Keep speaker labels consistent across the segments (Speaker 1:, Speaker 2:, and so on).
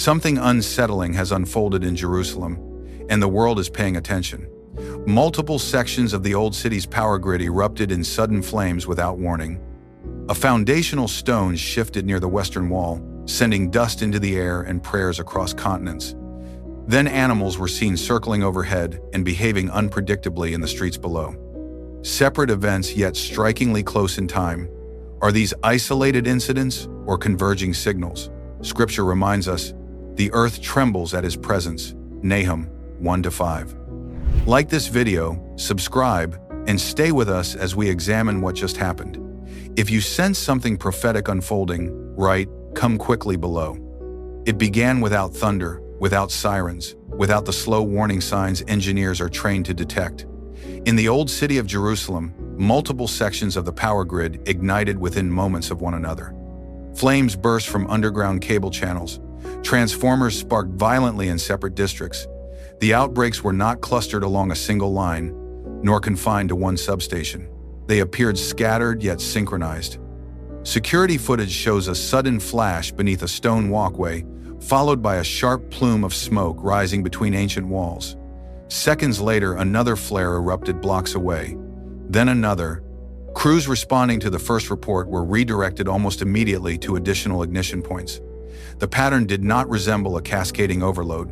Speaker 1: Something unsettling has unfolded in Jerusalem, and the world is paying attention. Multiple sections of the old city's power grid erupted in sudden flames without warning. A foundational stone shifted near the western wall, sending dust into the air and prayers across continents. Then animals were seen circling overhead and behaving unpredictably in the streets below. Separate events, yet strikingly close in time. Are these isolated incidents or converging signals? Scripture reminds us, the earth trembles at his presence. Nahum 1-5. Like this video, subscribe, and stay with us as we examine what just happened. If you sense something prophetic unfolding, write, "Come quickly" below. It began without thunder, without sirens, without the slow warning signs engineers are trained to detect. In the old city of Jerusalem, multiple sections of the power grid ignited within moments of one another. Flames burst from underground cable channels. Transformers sparked violently in separate districts. The outbreaks were not clustered along a single line, nor confined to one substation. They appeared scattered yet synchronized. Security footage shows a sudden flash beneath a stone walkway, followed by a sharp plume of smoke rising between ancient walls. Seconds later, another flare erupted blocks away. Then another. Crews responding to the first report were redirected almost immediately to additional ignition points. The pattern did not resemble a cascading overload.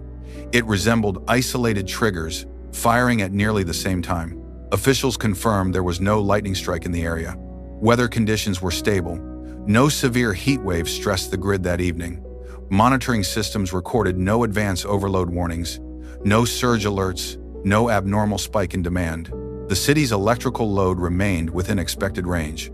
Speaker 1: It resembled isolated triggers, firing at nearly the same time. Officials confirmed there was no lightning strike in the area. Weather conditions were stable. No severe heat waves stressed the grid that evening. Monitoring systems recorded no advance overload warnings, no surge alerts, no abnormal spike in demand. The city's electrical load remained within expected range.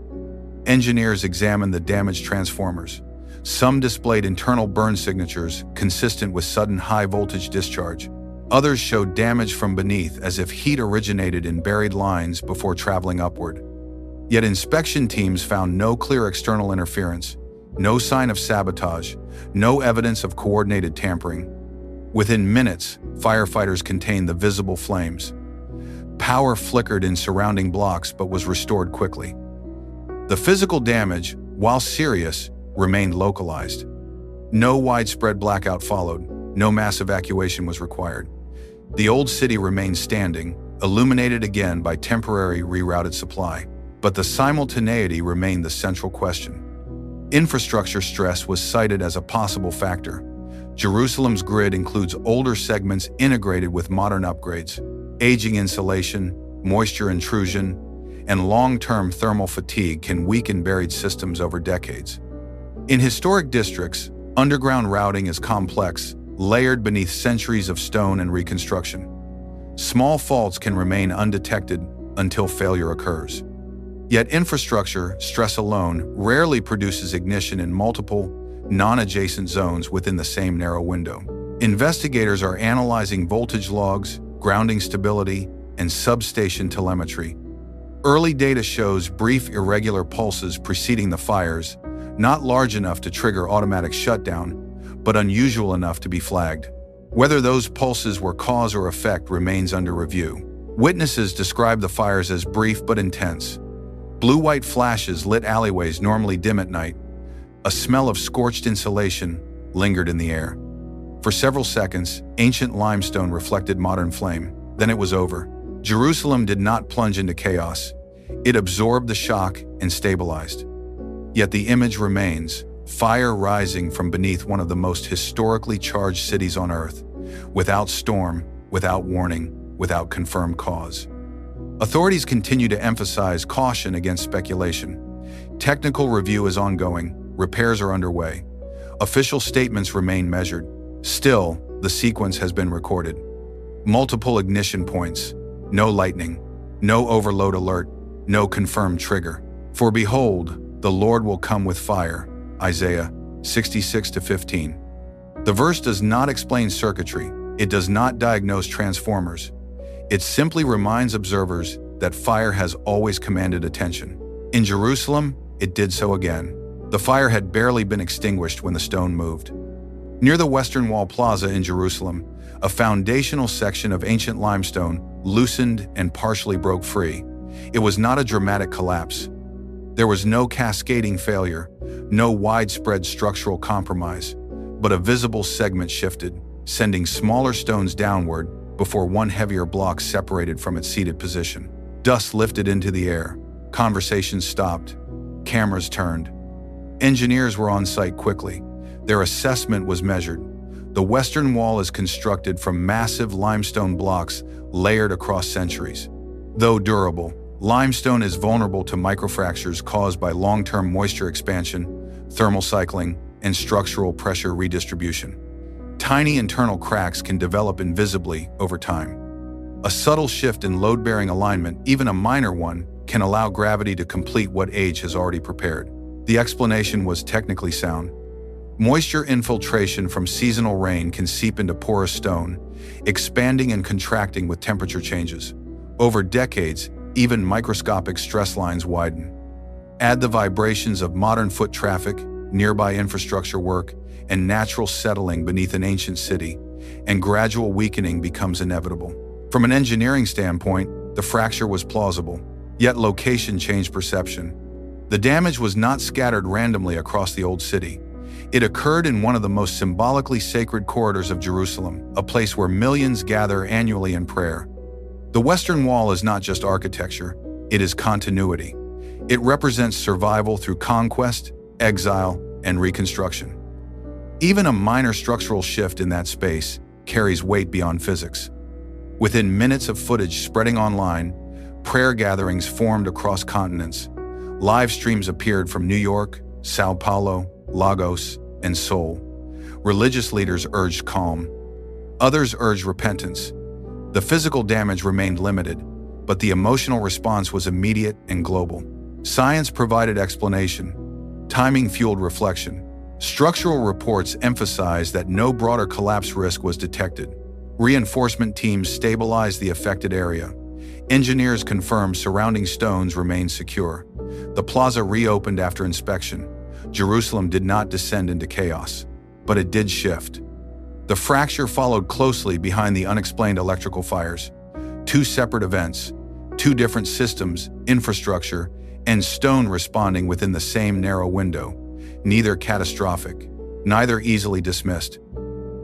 Speaker 1: Engineers examined the damaged transformers. Some displayed internal burn signatures consistent with sudden high-voltage discharge. Others showed damage from beneath as if heat originated in buried lines before traveling upward. Yet inspection teams found no clear external interference, no sign of sabotage, no evidence of coordinated tampering. Within minutes, firefighters contained the visible flames. Power flickered in surrounding blocks but was restored quickly. The physical damage, while serious, remained localized. No widespread blackout followed. No mass evacuation was required. The old city remained standing, illuminated again by temporary rerouted supply. But the simultaneity remained the central question. Infrastructure stress was cited as a possible factor. Jerusalem's grid includes older segments integrated with modern upgrades. Aging insulation, moisture intrusion, and long-term thermal fatigue can weaken buried systems over decades. In historic districts, underground routing is complex, layered beneath centuries of stone and reconstruction. Small faults can remain undetected until failure occurs. Yet infrastructure stress alone rarely produces ignition in multiple, non-adjacent zones within the same narrow window. Investigators are analyzing voltage logs, grounding stability, and substation telemetry. Early data shows brief irregular pulses preceding the fires, not large enough to trigger automatic shutdown, but unusual enough to be flagged. Whether those pulses were cause or effect remains under review. Witnesses describe the fires as brief but intense. Blue-white flashes lit alleyways normally dim at night. A smell of scorched insulation lingered in the air. For several seconds, ancient limestone reflected modern flame. Then it was over. Jerusalem did not plunge into chaos. It absorbed the shock and stabilized. Yet the image remains, fire rising from beneath one of the most historically charged cities on Earth, without storm, without warning, without confirmed cause. Authorities continue to emphasize caution against speculation. Technical review is ongoing, repairs are underway. Official statements remain measured. Still, the sequence has been recorded. Multiple ignition points, no lightning, no overload alert, no confirmed trigger. For behold, the Lord will come with fire. Isaiah 66-15. The verse does not explain circuitry. It does not diagnose transformers. It simply reminds observers that fire has always commanded attention. In Jerusalem, it did so again. The fire had barely been extinguished when the stone moved. Near the Western Wall Plaza in Jerusalem, a foundational section of ancient limestone loosened and partially broke free. It was not a dramatic collapse. There was no cascading failure, no widespread structural compromise, but a visible segment shifted, sending smaller stones downward before one heavier block separated from its seated position. Dust lifted into the air. Conversations stopped. Cameras turned. Engineers were on site quickly. Their assessment was measured. The western wall is constructed from massive limestone blocks layered across centuries. Though durable, limestone is vulnerable to microfractures caused by long-term moisture expansion, thermal cycling, and structural pressure redistribution. Tiny internal cracks can develop invisibly over time. A subtle shift in load-bearing alignment, even a minor one, can allow gravity to complete what age has already prepared. The explanation was technically sound. Moisture infiltration from seasonal rain can seep into porous stone, expanding and contracting with temperature changes. Over decades, even microscopic stress lines widen. Add the vibrations of modern foot traffic, nearby infrastructure work, and natural settling beneath an ancient city, and gradual weakening becomes inevitable. From an engineering standpoint, the fracture was plausible, yet location changed perception. The damage was not scattered randomly across the old city. It occurred in one of the most symbolically sacred corridors of Jerusalem, a place where millions gather annually in prayer. The Western Wall is not just architecture, it is continuity. It represents survival through conquest, exile, and reconstruction. Even a minor structural shift in that space carries weight beyond physics. Within minutes of footage spreading online, prayer gatherings formed across continents. Live streams appeared from New York, Sao Paulo, Lagos, and Seoul. Religious leaders urged calm. Others urged repentance. The physical damage remained limited, but the emotional response was immediate and global. Science provided explanation. Timing fueled reflection. Structural reports emphasized that no broader collapse risk was detected. Reinforcement teams stabilized the affected area. Engineers confirmed surrounding stones remained secure. The plaza reopened after inspection. Jerusalem did not descend into chaos, but it did shift. The fracture followed closely behind the unexplained electrical fires. Two separate events, two different systems, infrastructure, and stone responding within the same narrow window. Neither catastrophic, neither easily dismissed.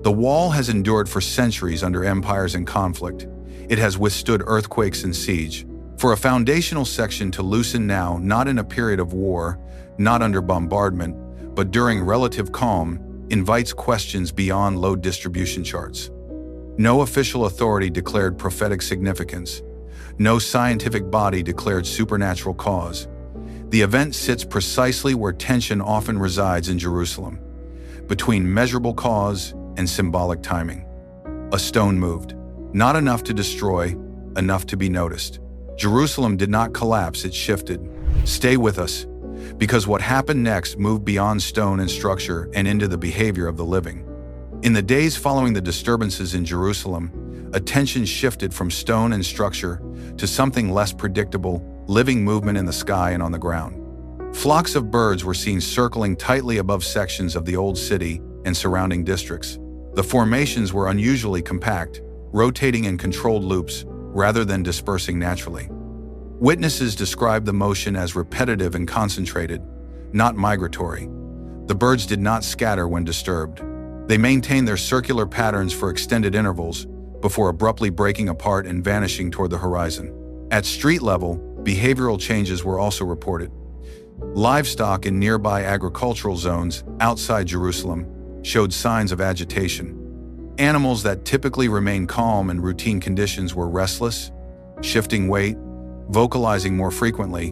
Speaker 1: The wall has endured for centuries under empires and conflict. It has withstood earthquakes and siege. For a foundational section to loosen now, not in a period of war, not under bombardment, but during relative calm, invites questions beyond load distribution charts. No official authority declared prophetic significance. No scientific body declared supernatural cause. The event sits precisely where tension often resides in Jerusalem, between measurable cause and symbolic timing. A stone moved, not enough to destroy, enough to be noticed. Jerusalem did not collapse, it shifted. Stay with us, because what happened next moved beyond stone and structure and into the behavior of the living. In the days following the disturbances in Jerusalem, attention shifted from stone and structure to something less predictable, living movement in the sky and on the ground. Flocks of birds were seen circling tightly above sections of the old city and surrounding districts. The formations were unusually compact, rotating in controlled loops rather than dispersing naturally. Witnesses described the motion as repetitive and concentrated, not migratory. The birds did not scatter when disturbed. They maintained their circular patterns for extended intervals before abruptly breaking apart and vanishing toward the horizon. At street level, behavioral changes were also reported. Livestock in nearby agricultural zones outside Jerusalem showed signs of agitation. Animals that typically remain calm in routine conditions were restless, shifting weight, vocalizing more frequently,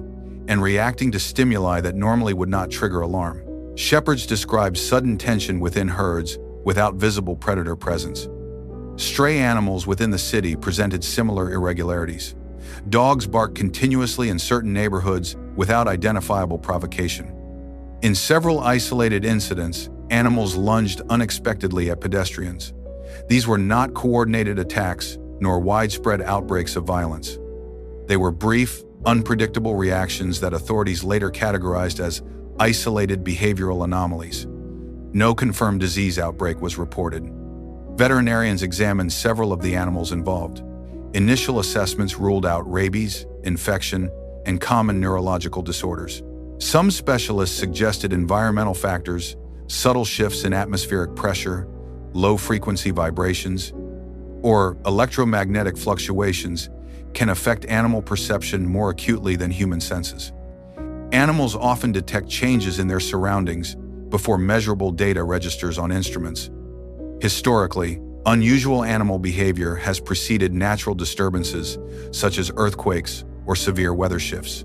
Speaker 1: and reacting to stimuli that normally would not trigger alarm. Shepherds described sudden tension within herds without visible predator presence. Stray animals within the city presented similar irregularities. Dogs barked continuously in certain neighborhoods without identifiable provocation. In several isolated incidents, animals lunged unexpectedly at pedestrians. These were not coordinated attacks nor widespread outbreaks of violence. They were brief, unpredictable reactions that authorities later categorized as isolated behavioral anomalies. No confirmed disease outbreak was reported. Veterinarians examined several of the animals involved. Initial assessments ruled out rabies, infection, and common neurological disorders. Some specialists suggested environmental factors, subtle shifts in atmospheric pressure, low-frequency vibrations, or electromagnetic fluctuations can affect animal perception more acutely than human senses. Animals often detect changes in their surroundings before measurable data registers on instruments. Historically, unusual animal behavior has preceded natural disturbances such as earthquakes or severe weather shifts.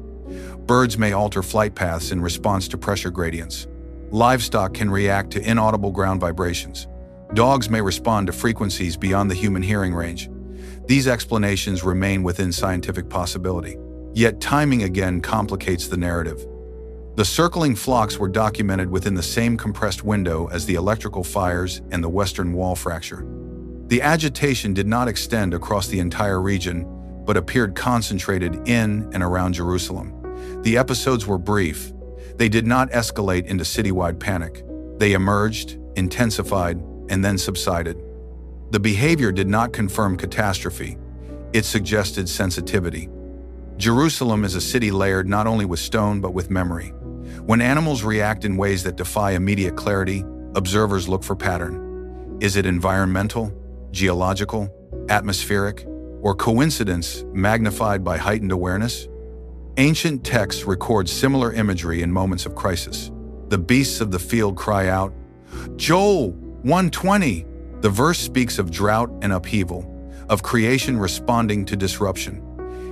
Speaker 1: Birds may alter flight paths in response to pressure gradients. Livestock can react to inaudible ground vibrations. Dogs may respond to frequencies beyond the human hearing range. These explanations remain within scientific possibility. Yet timing again complicates the narrative. The circling flocks were documented within the same compressed window as the electrical fires and the Western Wall fracture. The agitation did not extend across the entire region, but appeared concentrated in and around Jerusalem. The episodes were brief. They did not escalate into citywide panic. They emerged, intensified, and then subsided. The behavior did not confirm catastrophe. It suggested sensitivity. Jerusalem is a city layered not only with stone but with memory. When animals react in ways that defy immediate clarity, observers look for pattern. Is it environmental, geological, atmospheric, or coincidence magnified by heightened awareness? Ancient texts record similar imagery in moments of crisis. The beasts of the field cry out, Joel 1:20. The verse speaks of drought and upheaval, of creation responding to disruption.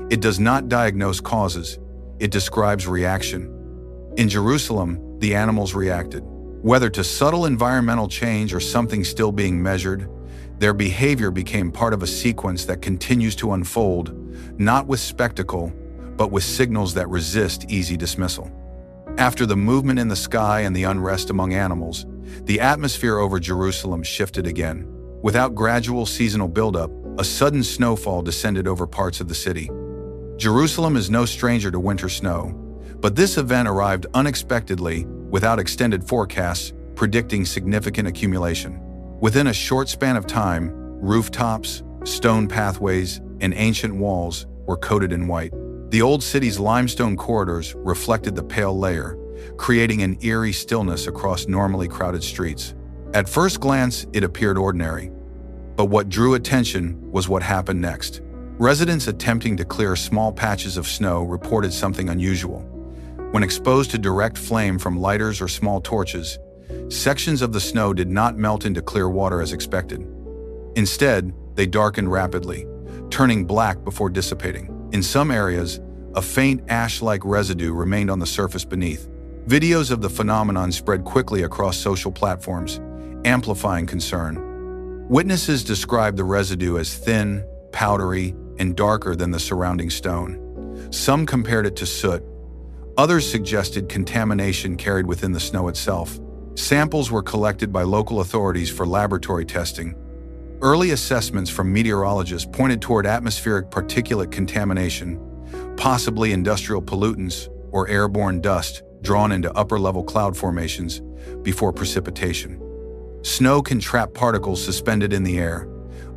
Speaker 1: It does not diagnose causes, it describes reaction. In Jerusalem, the animals reacted. Whether to subtle environmental change or something still being measured, their behavior became part of a sequence that continues to unfold, not with spectacle, but with signals that resist easy dismissal. After the movement in the sky and the unrest among animals, the atmosphere over Jerusalem shifted again. Without gradual seasonal buildup, a sudden snowfall descended over parts of the city. Jerusalem is no stranger to winter snow, but this event arrived unexpectedly, without extended forecasts predicting significant accumulation. Within a short span of time, rooftops, stone pathways, and ancient walls were coated in white. The old city's limestone corridors reflected the pale layer, creating an eerie stillness across normally crowded streets. At first glance, it appeared ordinary. But what drew attention was what happened next. Residents attempting to clear small patches of snow reported something unusual. When exposed to direct flame from lighters or small torches, sections of the snow did not melt into clear water as expected. Instead, they darkened rapidly, turning black before dissipating. In some areas, a faint ash-like residue remained on the surface beneath. Videos of the phenomenon spread quickly across social platforms, amplifying concern. Witnesses described the residue as thin, powdery, and darker than the surrounding stone. Some compared it to soot. Others suggested contamination carried within the snow itself. Samples were collected by local authorities for laboratory testing. Early assessments from meteorologists pointed toward atmospheric particulate contamination, possibly industrial pollutants or airborne dust drawn into upper-level cloud formations before precipitation. Snow can trap particles suspended in the air.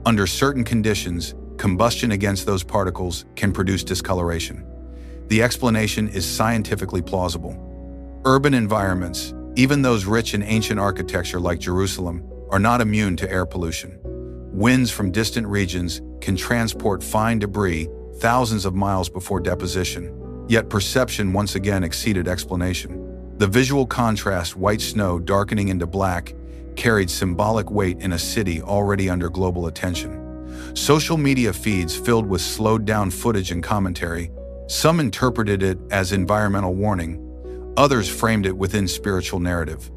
Speaker 1: Under certain conditions, combustion against those particles can produce discoloration. The explanation is scientifically plausible. Urban environments, even those rich in ancient architecture like Jerusalem, are not immune to air pollution. Winds from distant regions can transport fine debris thousands of miles before deposition, yet perception once again exceeded explanation. The visual contrast, white snow darkening into black, carried symbolic weight in a city already under global attention. Social media feeds filled with slowed-down footage and commentary. Some interpreted it as environmental warning, others framed it within spiritual narrative.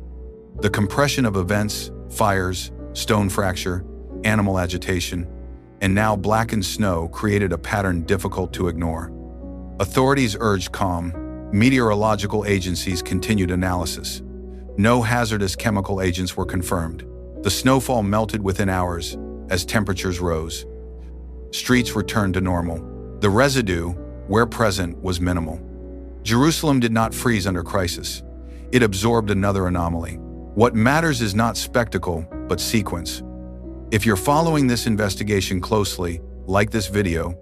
Speaker 1: The compression of events, fires, stone fracture, animal agitation, and now blackened snow created a pattern difficult to ignore. Authorities urged calm. Meteorological agencies continued analysis. No hazardous chemical agents were confirmed. The snowfall melted within hours as temperatures rose. Streets returned to normal. The residue, where present, was minimal. Jerusalem did not freeze under crisis. It absorbed another anomaly. What matters is not spectacle, but sequence. If you're following this investigation closely, like this video,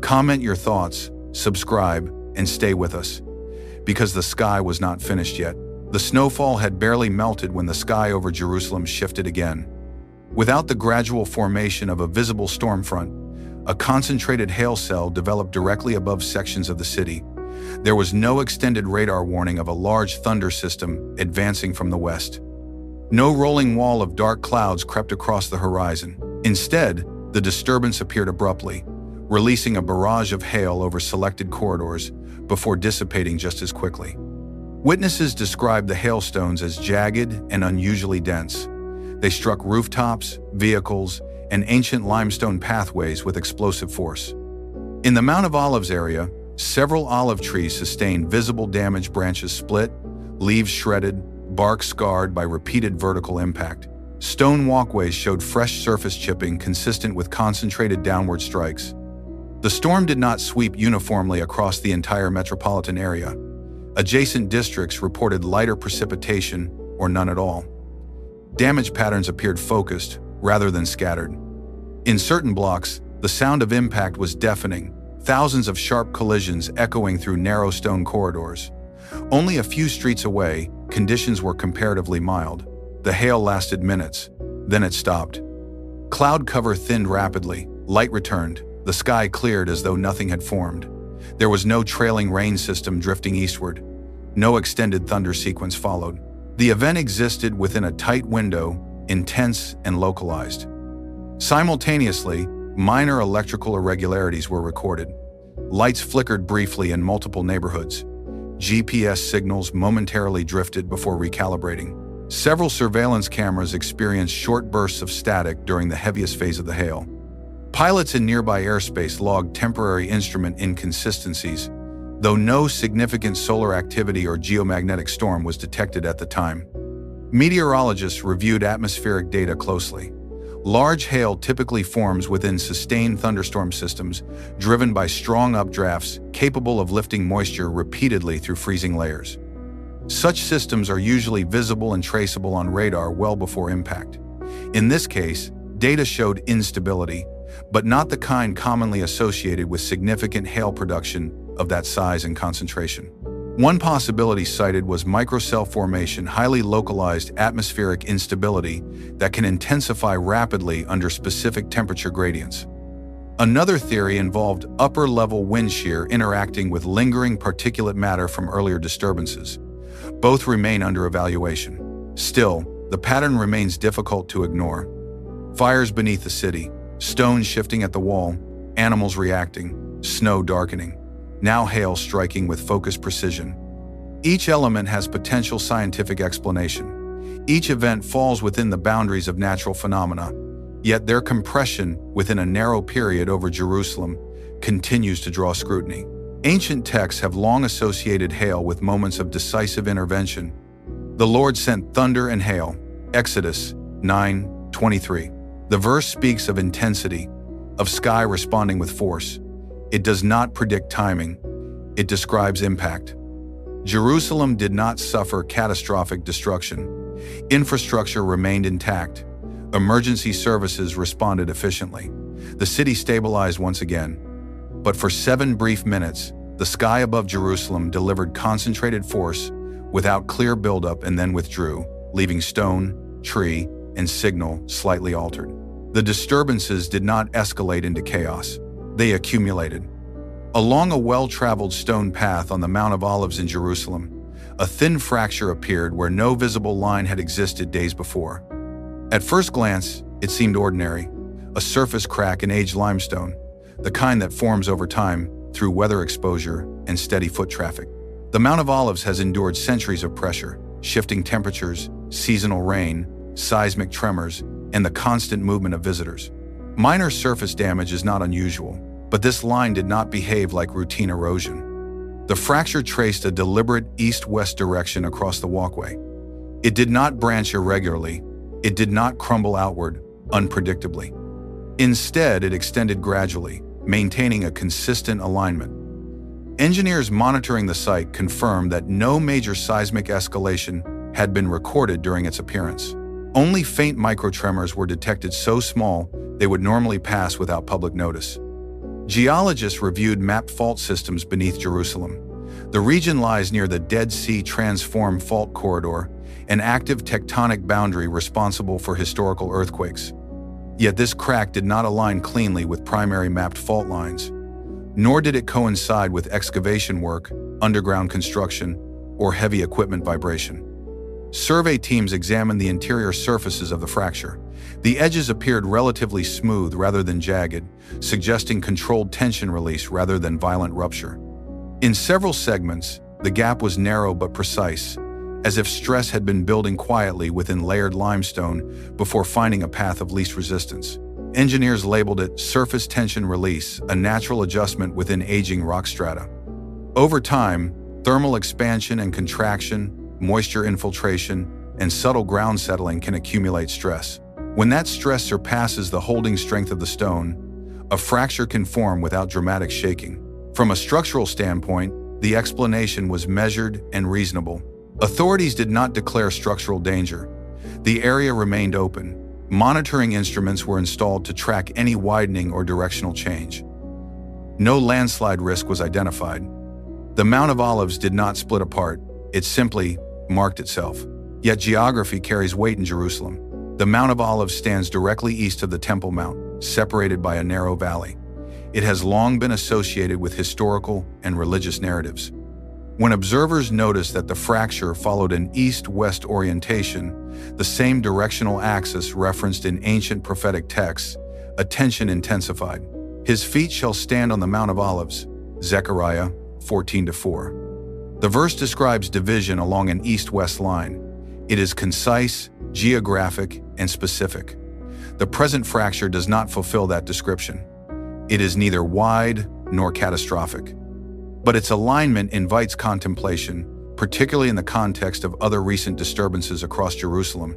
Speaker 1: comment your thoughts, subscribe, and stay with us. Because the sky was not finished yet. The snowfall had barely melted when the sky over Jerusalem shifted again. Without the gradual formation of a visible storm front, a concentrated hail cell developed directly above sections of the city. There was no extended radar warning of a large thunder system advancing from the west. No rolling wall of dark clouds crept across the horizon. Instead, the disturbance appeared abruptly, releasing a barrage of hail over selected corridors before dissipating just as quickly. Witnesses described the hailstones as jagged and unusually dense. They struck rooftops, vehicles, and ancient limestone pathways with explosive force. In the Mount of Olives area, several olive trees sustained visible damage, branches split, leaves shredded, bark scarred by repeated vertical impact. Stone walkways showed fresh surface chipping consistent with concentrated downward strikes. The storm did not sweep uniformly across the entire metropolitan area. Adjacent districts reported lighter precipitation or none at all. Damage patterns appeared focused rather than scattered. In certain blocks, the sound of impact was deafening, thousands of sharp collisions echoing through narrow stone corridors. Only a few streets away, conditions were comparatively mild. The hail lasted minutes, then it stopped. Cloud cover thinned rapidly, light returned, the sky cleared as though nothing had formed. There was no trailing rain system drifting eastward. No extended thunder sequence followed. The event existed within a tight window, intense and localized. Simultaneously, minor electrical irregularities were recorded. Lights flickered briefly in multiple neighborhoods. GPS signals momentarily drifted before recalibrating. Several surveillance cameras experienced short bursts of static during the heaviest phase of the hail. Pilots in nearby airspace logged temporary instrument inconsistencies, though no significant solar activity or geomagnetic storm was detected at the time. Meteorologists reviewed atmospheric data closely. Large hail typically forms within sustained thunderstorm systems, driven by strong updrafts capable of lifting moisture repeatedly through freezing layers. Such systems are usually visible and traceable on radar well before impact. In this case, data showed instability, but not the kind commonly associated with significant hail production of that size and concentration. One possibility cited was microcell formation, highly localized atmospheric instability that can intensify rapidly under specific temperature gradients. Another theory involved upper-level wind shear interacting with lingering particulate matter from earlier disturbances. Both remain under evaluation. Still, the pattern remains difficult to ignore. Fires beneath the city, stones shifting at the wall, animals reacting, snow darkening. Now hail striking with focused precision. Each element has potential scientific explanation. Each event falls within the boundaries of natural phenomena, yet their compression within a narrow period over Jerusalem continues to draw scrutiny. Ancient texts have long associated hail with moments of decisive intervention. The Lord sent thunder and hail, Exodus 9:23. The verse speaks of intensity, of sky responding with force. It does not predict timing. It describes impact. Jerusalem did not suffer catastrophic destruction. Infrastructure remained intact. Emergency services responded efficiently. The city stabilized once again. But for 7 brief minutes, the sky above Jerusalem delivered concentrated force without clear buildup and then withdrew, leaving stone, tree, and signal slightly altered. The disturbances did not escalate into chaos. They accumulated. Along a well-traveled stone path on the Mount of Olives in Jerusalem, a thin fracture appeared where no visible line had existed days before. At first glance, it seemed ordinary, a surface crack in aged limestone, the kind that forms over time through weather exposure and steady foot traffic. The Mount of Olives has endured centuries of pressure, shifting temperatures, seasonal rain, seismic tremors, and the constant movement of visitors. Minor surface damage is not unusual, but this line did not behave like routine erosion. The fracture traced a deliberate east-west direction across the walkway. It did not branch irregularly. It did not crumble outward, unpredictably. Instead, it extended gradually, maintaining a consistent alignment. Engineers monitoring the site confirmed that no major seismic escalation had been recorded during its appearance. Only faint microtremors were detected, so small they would normally pass without public notice. Geologists reviewed mapped fault systems beneath Jerusalem. The region lies near the Dead Sea Transform Fault Corridor, an active tectonic boundary responsible for historical earthquakes. Yet this crack did not align cleanly with primary mapped fault lines, nor did it coincide with excavation work, underground construction, or heavy equipment vibration. Survey teams examined the interior surfaces of the fracture. The edges appeared relatively smooth rather than jagged, suggesting controlled tension release rather than violent rupture. In several segments, the gap was narrow but precise, as if stress had been building quietly within layered limestone before finding a path of least resistance. Engineers labeled it surface tension release, a natural adjustment within aging rock strata. Over time, thermal expansion and contraction, moisture infiltration, and subtle ground settling can accumulate stress. When that stress surpasses the holding strength of the stone, a fracture can form without dramatic shaking. From a structural standpoint, the explanation was measured and reasonable. Authorities did not declare structural danger. The area remained open. Monitoring instruments were installed to track any widening or directional change. No landslide risk was identified. The Mount of Olives did not split apart. It simply marked itself. Yet geography carries weight in Jerusalem. The Mount of Olives stands directly east of the Temple Mount, separated by a narrow valley. It has long been associated with historical and religious narratives. When observers noticed that the fracture followed an east-west orientation, the same directional axis referenced in ancient prophetic texts, attention intensified. His feet shall stand on the Mount of Olives, Zechariah 14:4. The verse describes division along an east-west line. It is concise, geographic, and specific. The present fracture does not fulfill that description. It is neither wide nor catastrophic. But its alignment invites contemplation, particularly in the context of other recent disturbances across Jerusalem.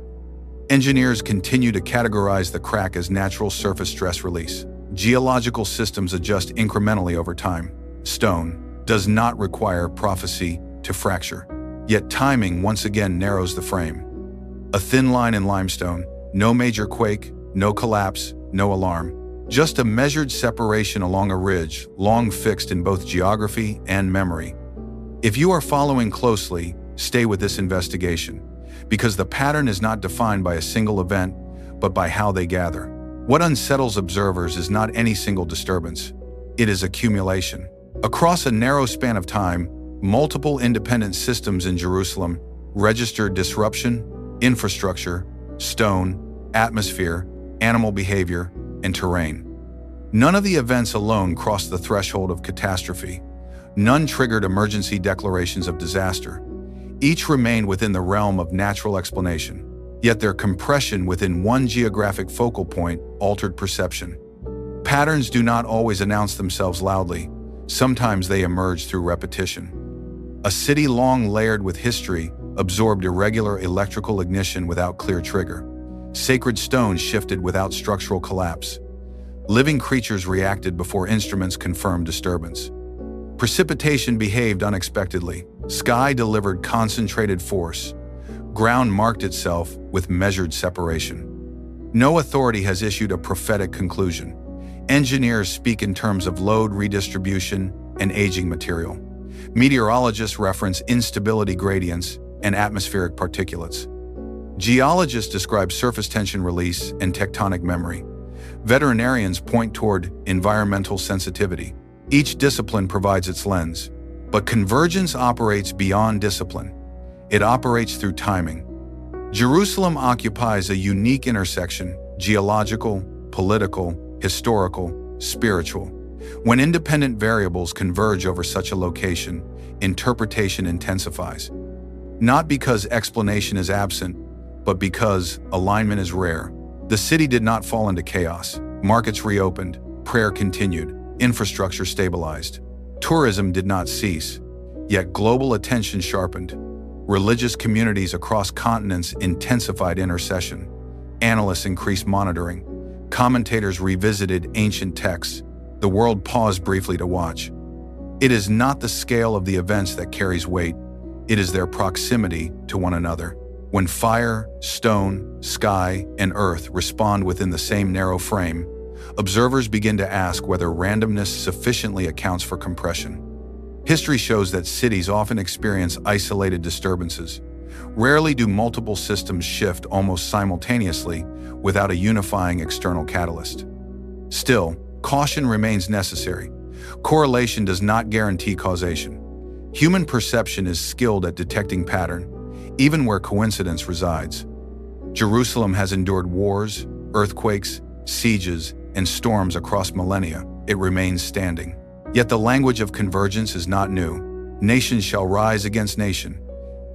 Speaker 1: Engineers continue to categorize the crack as natural surface stress release. Geological systems adjust incrementally over time. Stone does not require prophecy to fracture. Yet timing once again narrows the frame. A thin line in limestone, no major quake, no collapse, no alarm. Just a measured separation along a ridge, long fixed in both geography and memory. If you are following closely, stay with this investigation, because the pattern is not defined by a single event, but by how they gather. What unsettles observers is not any single disturbance. It is accumulation. Across a narrow span of time, multiple independent systems in Jerusalem registered disruption, infrastructure, stone, atmosphere, animal behavior, and terrain. None of the events alone crossed the threshold of catastrophe. None triggered emergency declarations of disaster. Each remained within the realm of natural explanation. Yet their compression within one geographic focal point altered perception. Patterns do not always announce themselves loudly. Sometimes they emerge through repetition. A city long layered with history absorbed irregular electrical ignition without clear trigger. Sacred stones shifted without structural collapse. Living creatures reacted before instruments confirmed disturbance. Precipitation behaved unexpectedly. Sky delivered concentrated force. Ground marked itself with measured separation. No authority has issued a prophetic conclusion. Engineers speak in terms of load redistribution and aging material. Meteorologists reference instability gradients and atmospheric particulates. Geologists describe surface tension release and tectonic memory. Veterinarians point toward environmental sensitivity. Each discipline provides its lens, but convergence operates beyond discipline. It operates through timing. Jerusalem occupies a unique intersection, geological, political, historical, spiritual. When independent variables converge over such a location, interpretation intensifies. Not because explanation is absent, but because alignment is rare. The city did not fall into chaos. Markets reopened, prayer continued, infrastructure stabilized. Tourism did not cease, yet global attention sharpened. Religious communities across continents intensified intercession. Analysts increased monitoring. Commentators revisited ancient texts. The world paused briefly to watch. It is not the scale of the events that carries weight. It is their proximity to one another. When fire, stone, sky, and earth respond within the same narrow frame, observers begin to ask whether randomness sufficiently accounts for compression. History shows that cities often experience isolated disturbances. Rarely do multiple systems shift almost simultaneously without a unifying external catalyst. Still, caution remains necessary. Correlation does not guarantee causation. Human perception is skilled at detecting pattern, even where coincidence resides. Jerusalem has endured wars, earthquakes, sieges, and storms across millennia. It remains standing. Yet the language of convergence is not new. Nation shall rise against nation,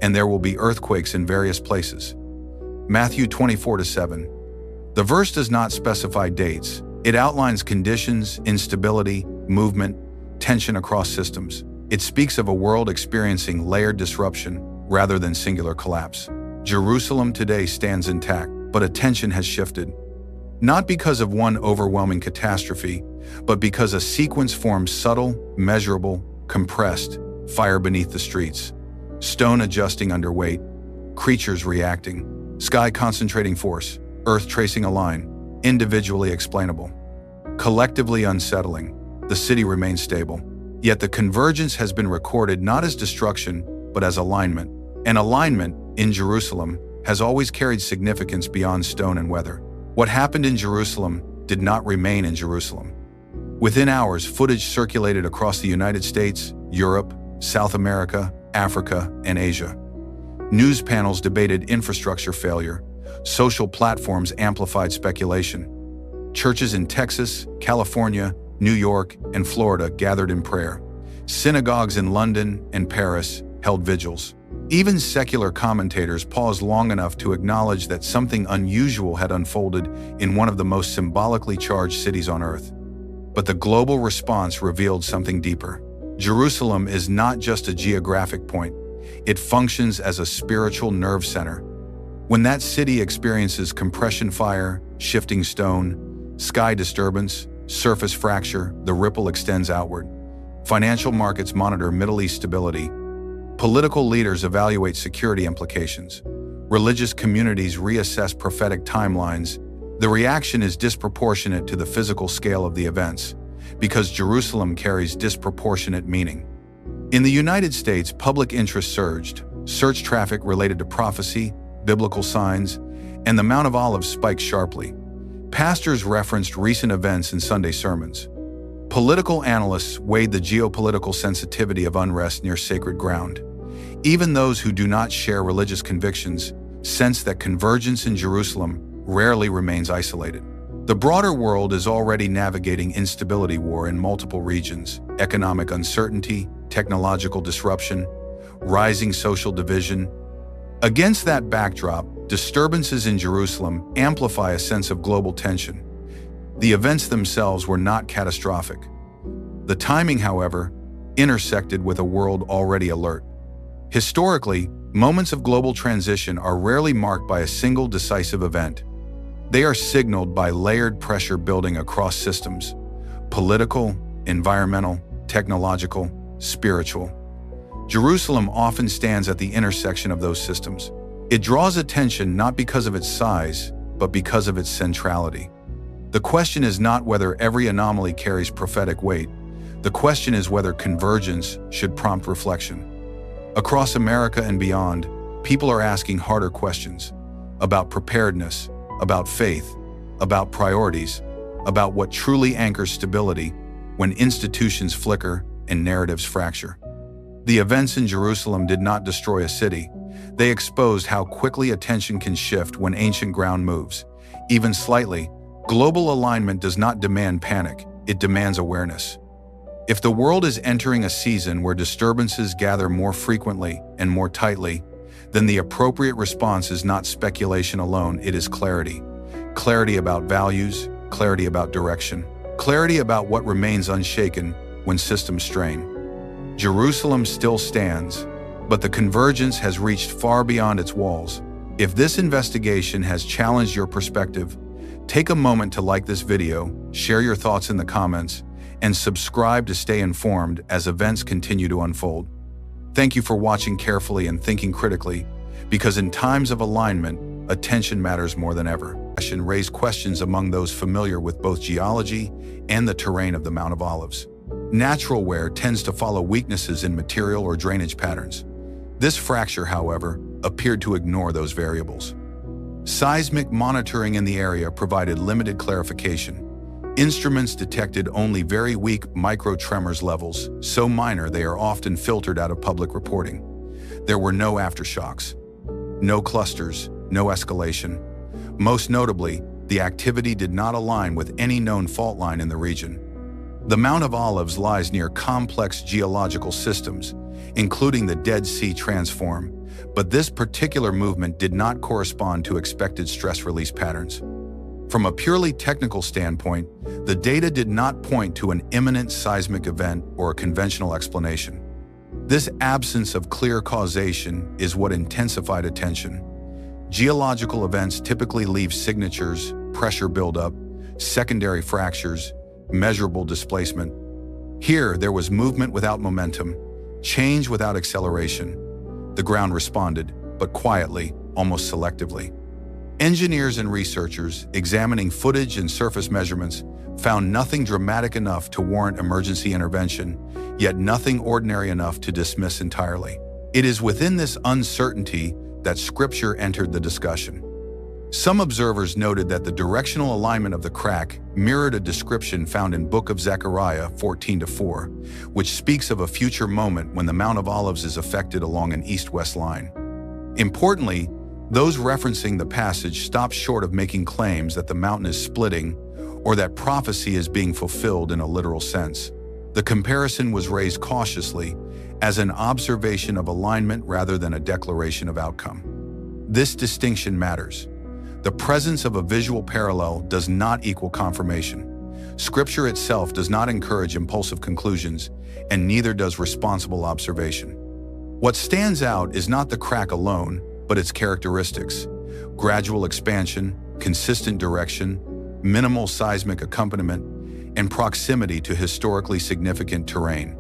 Speaker 1: and there will be earthquakes in various places. Matthew 24-7. The verse does not specify dates. It outlines conditions, instability, movement, tension across systems. It speaks of a world experiencing layered disruption rather than singular collapse. Jerusalem today stands intact, but attention has shifted. Not because of one overwhelming catastrophe, but because a sequence forms subtle, measurable, compressed, fire beneath the streets, stone adjusting under weight, creatures reacting, sky concentrating force, earth tracing a line, individually explainable. Collectively unsettling, the city remains stable. Yet the convergence has been recorded not as destruction, but as alignment. And alignment, in Jerusalem, has always carried significance beyond stone and weather. What happened in Jerusalem did not remain in Jerusalem. Within hours, footage circulated across the United States, Europe, South America, Africa, and Asia. News panels debated infrastructure failure. Social platforms amplified speculation. Churches in Texas, California, New York, and Florida gathered in prayer. Synagogues in London and Paris held vigils. Even secular commentators paused long enough to acknowledge that something unusual had unfolded in one of the most symbolically charged cities on earth. But the global response revealed something deeper. Jerusalem is not just a geographic point. It functions as a spiritual nerve center. When that city experiences compression fire, shifting stone, sky disturbance, surface fracture, the ripple extends outward. Financial markets monitor Middle East stability. Political leaders evaluate security implications. Religious communities reassess prophetic timelines. The reaction is disproportionate to the physical scale of the events, because Jerusalem carries disproportionate meaning. In the United States, public interest surged. Search traffic related to prophecy, biblical signs, and the Mount of Olives spiked sharply. Pastors referenced recent events in Sunday sermons. Political analysts weighed the geopolitical sensitivity of unrest near sacred ground. Even those who do not share religious convictions sense that convergence in Jerusalem rarely remains isolated. The broader world is already navigating instability, war in multiple regions, economic uncertainty, technological disruption, rising social division. Against that backdrop, disturbances in Jerusalem amplify a sense of global tension. The events themselves were not catastrophic. The timing, however, intersected with a world already alert. Historically, moments of global transition are rarely marked by a single decisive event. They are signaled by layered pressure building across systems: political, environmental, technological, spiritual. Jerusalem often stands at the intersection of those systems. It draws attention not because of its size, but because of its centrality. The question is not whether every anomaly carries prophetic weight. The question is whether convergence should prompt reflection. Across America and beyond, people are asking harder questions about preparedness, about faith, about priorities, about what truly anchors stability when institutions flicker and narratives fracture. The events in Jerusalem did not destroy a city. They exposed how quickly attention can shift when ancient ground moves. Even slightly, global alignment does not demand panic, it demands awareness. If the world is entering a season where disturbances gather more frequently and more tightly, then the appropriate response is not speculation alone, it is clarity. Clarity about values, clarity about direction, clarity about what remains unshaken when systems strain. Jerusalem still stands, but the convergence has reached far beyond its walls. If this investigation has challenged your perspective, take a moment to like this video, share your thoughts in the comments, and subscribe to stay informed as events continue to unfold. Thank you for watching carefully and thinking critically, because in times of alignment, attention matters more than ever. Raise questions among those familiar with both geology and the terrain of the Mount of Olives. Natural wear tends to follow weaknesses in material or drainage patterns. This fracture, however, appeared to ignore those variables. Seismic monitoring in the area provided limited clarification. Instruments detected only very weak micro-tremors levels, so minor they are often filtered out of public reporting. There were no aftershocks, no clusters, no escalation. Most notably, the activity did not align with any known fault line in the region. The Mount of Olives lies near complex geological systems, including the Dead Sea transform, but this particular movement did not correspond to expected stress release patterns. From a purely technical standpoint, the data did not point to an imminent seismic event or a conventional explanation. This absence of clear causation is what intensified attention. Geological events typically leave signatures, pressure buildup, secondary fractures, measurable displacement. Here, there was movement without momentum, change without acceleration. The ground responded, but quietly, almost selectively. Engineers and researchers, examining footage and surface measurements, found nothing dramatic enough to warrant emergency intervention, yet nothing ordinary enough to dismiss entirely. It is within this uncertainty that Scripture entered the discussion. Some observers noted that the directional alignment of the crack mirrored a description found in Book of Zechariah 14:4, which speaks of a future moment when the Mount of Olives is affected along an east-west line. Importantly, those referencing the passage stopped short of making claims that the mountain is splitting or that prophecy is being fulfilled in a literal sense. The comparison was raised cautiously as an observation of alignment rather than a declaration of outcome. This distinction matters. The presence of a visual parallel does not equal confirmation. Scripture itself does not encourage impulsive conclusions, and neither does responsible observation. What stands out is not the crack alone, but its characteristics: gradual expansion, consistent direction, minimal seismic accompaniment, and proximity to historically significant terrain.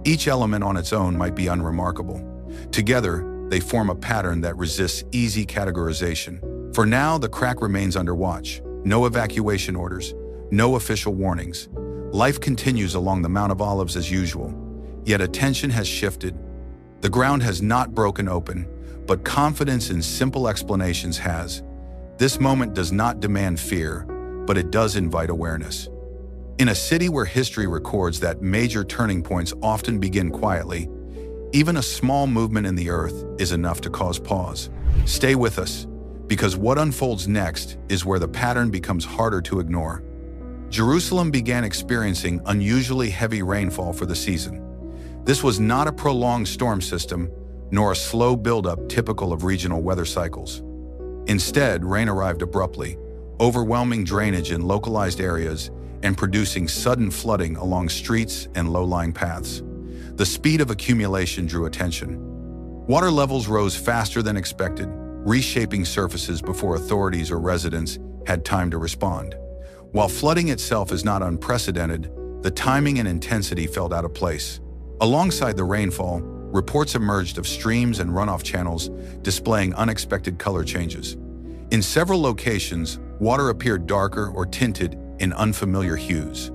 Speaker 1: Each element on its own might be unremarkable. Together, they form a pattern that resists easy categorization. For now, the crack remains under watch. No evacuation orders, no official warnings. Life continues along the Mount of Olives as usual, yet attention has shifted. The ground has not broken open, but confidence in simple explanations has. This moment does not demand fear, but it does invite awareness. In a city where history records that major turning points often begin quietly, even a small movement in the earth is enough to cause pause. Stay with us, because what unfolds next is where the pattern becomes harder to ignore. Jerusalem began experiencing unusually heavy rainfall for the season. This was not a prolonged storm system, nor a slow buildup typical of regional weather cycles. Instead, rain arrived abruptly, overwhelming drainage in localized areas and producing sudden flooding along streets and low-lying paths. The speed of accumulation drew attention. Water levels rose faster than expected, reshaping surfaces before authorities or residents had time to respond. While flooding itself is not unprecedented, the timing and intensity felt out of place. Alongside the rainfall, reports emerged of streams and runoff channels displaying unexpected color changes. In several locations, water appeared darker or tinted in unfamiliar hues.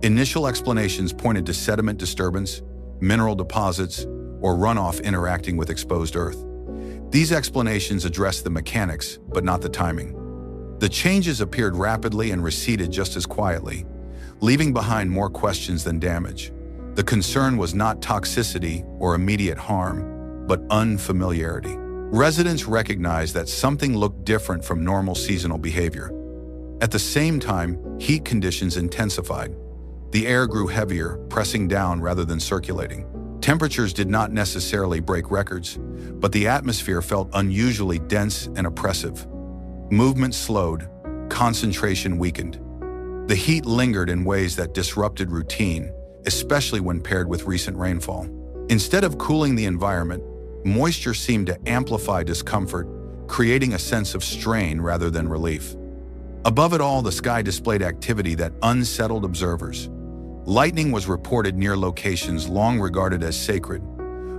Speaker 1: Initial explanations pointed to sediment disturbance, mineral deposits, or runoff interacting with exposed earth. These explanations addressed the mechanics, but not the timing. The changes appeared rapidly and receded just as quietly, leaving behind more questions than damage. The concern was not toxicity or immediate harm, but unfamiliarity. Residents recognized that something looked different from normal seasonal behavior. At the same time, heat conditions intensified. The air grew heavier, pressing down rather than circulating. Temperatures did not necessarily break records, but the atmosphere felt unusually dense and oppressive. Movement slowed, concentration weakened. The heat lingered in ways that disrupted routine, especially when paired with recent rainfall. Instead of cooling the environment, moisture seemed to amplify discomfort, creating a sense of strain rather than relief. Above it all, the sky displayed activity that unsettled observers. Lightning was reported near locations long regarded as sacred,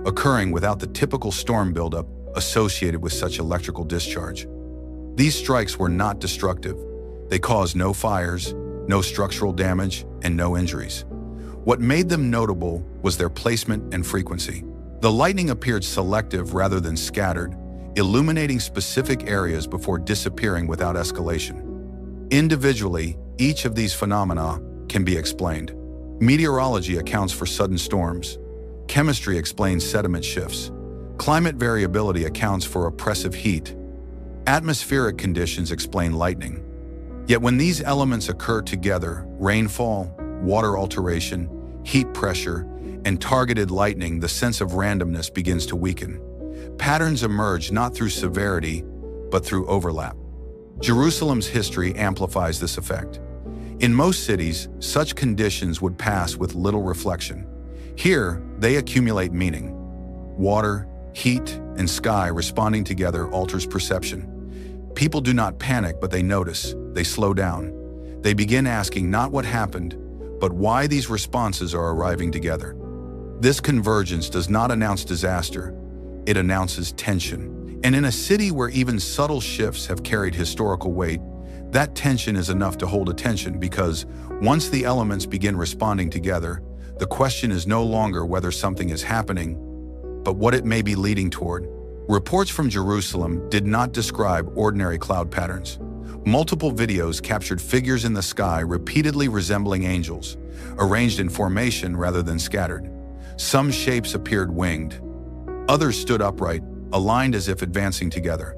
Speaker 1: occurring without the typical storm buildup associated with such electrical discharge. These strikes were not destructive. They caused no fires, no structural damage, and no injuries. What made them notable was their placement and frequency. The lightning appeared selective rather than scattered, illuminating specific areas before disappearing without escalation. Individually, each of these phenomena can be explained. Meteorology accounts for sudden storms. Chemistry explains sediment shifts. Climate variability accounts for oppressive heat. Atmospheric conditions explain lightning. Yet when these elements occur together, rainfall, water alteration, heat pressure, and targeted lightning, the sense of randomness begins to weaken. Patterns emerge not through severity, but through overlap. Jerusalem's history amplifies this effect. In most cities, such conditions would pass with little reflection. Here, they accumulate meaning. Water, heat, and sky responding together alters perception. People do not panic, but they notice. They slow down. They begin asking not what happened, but why these responses are arriving together. This convergence does not announce disaster. It announces tension. And in a city where even subtle shifts have carried historical weight, that tension is enough to hold attention, because once the elements begin responding together, the question is no longer whether something is happening, but what it may be leading toward. Reports from Jerusalem did not describe ordinary cloud patterns. Multiple videos captured figures in the sky repeatedly resembling angels, arranged in formation rather than scattered. Some shapes appeared winged. Others stood upright, aligned as if advancing together.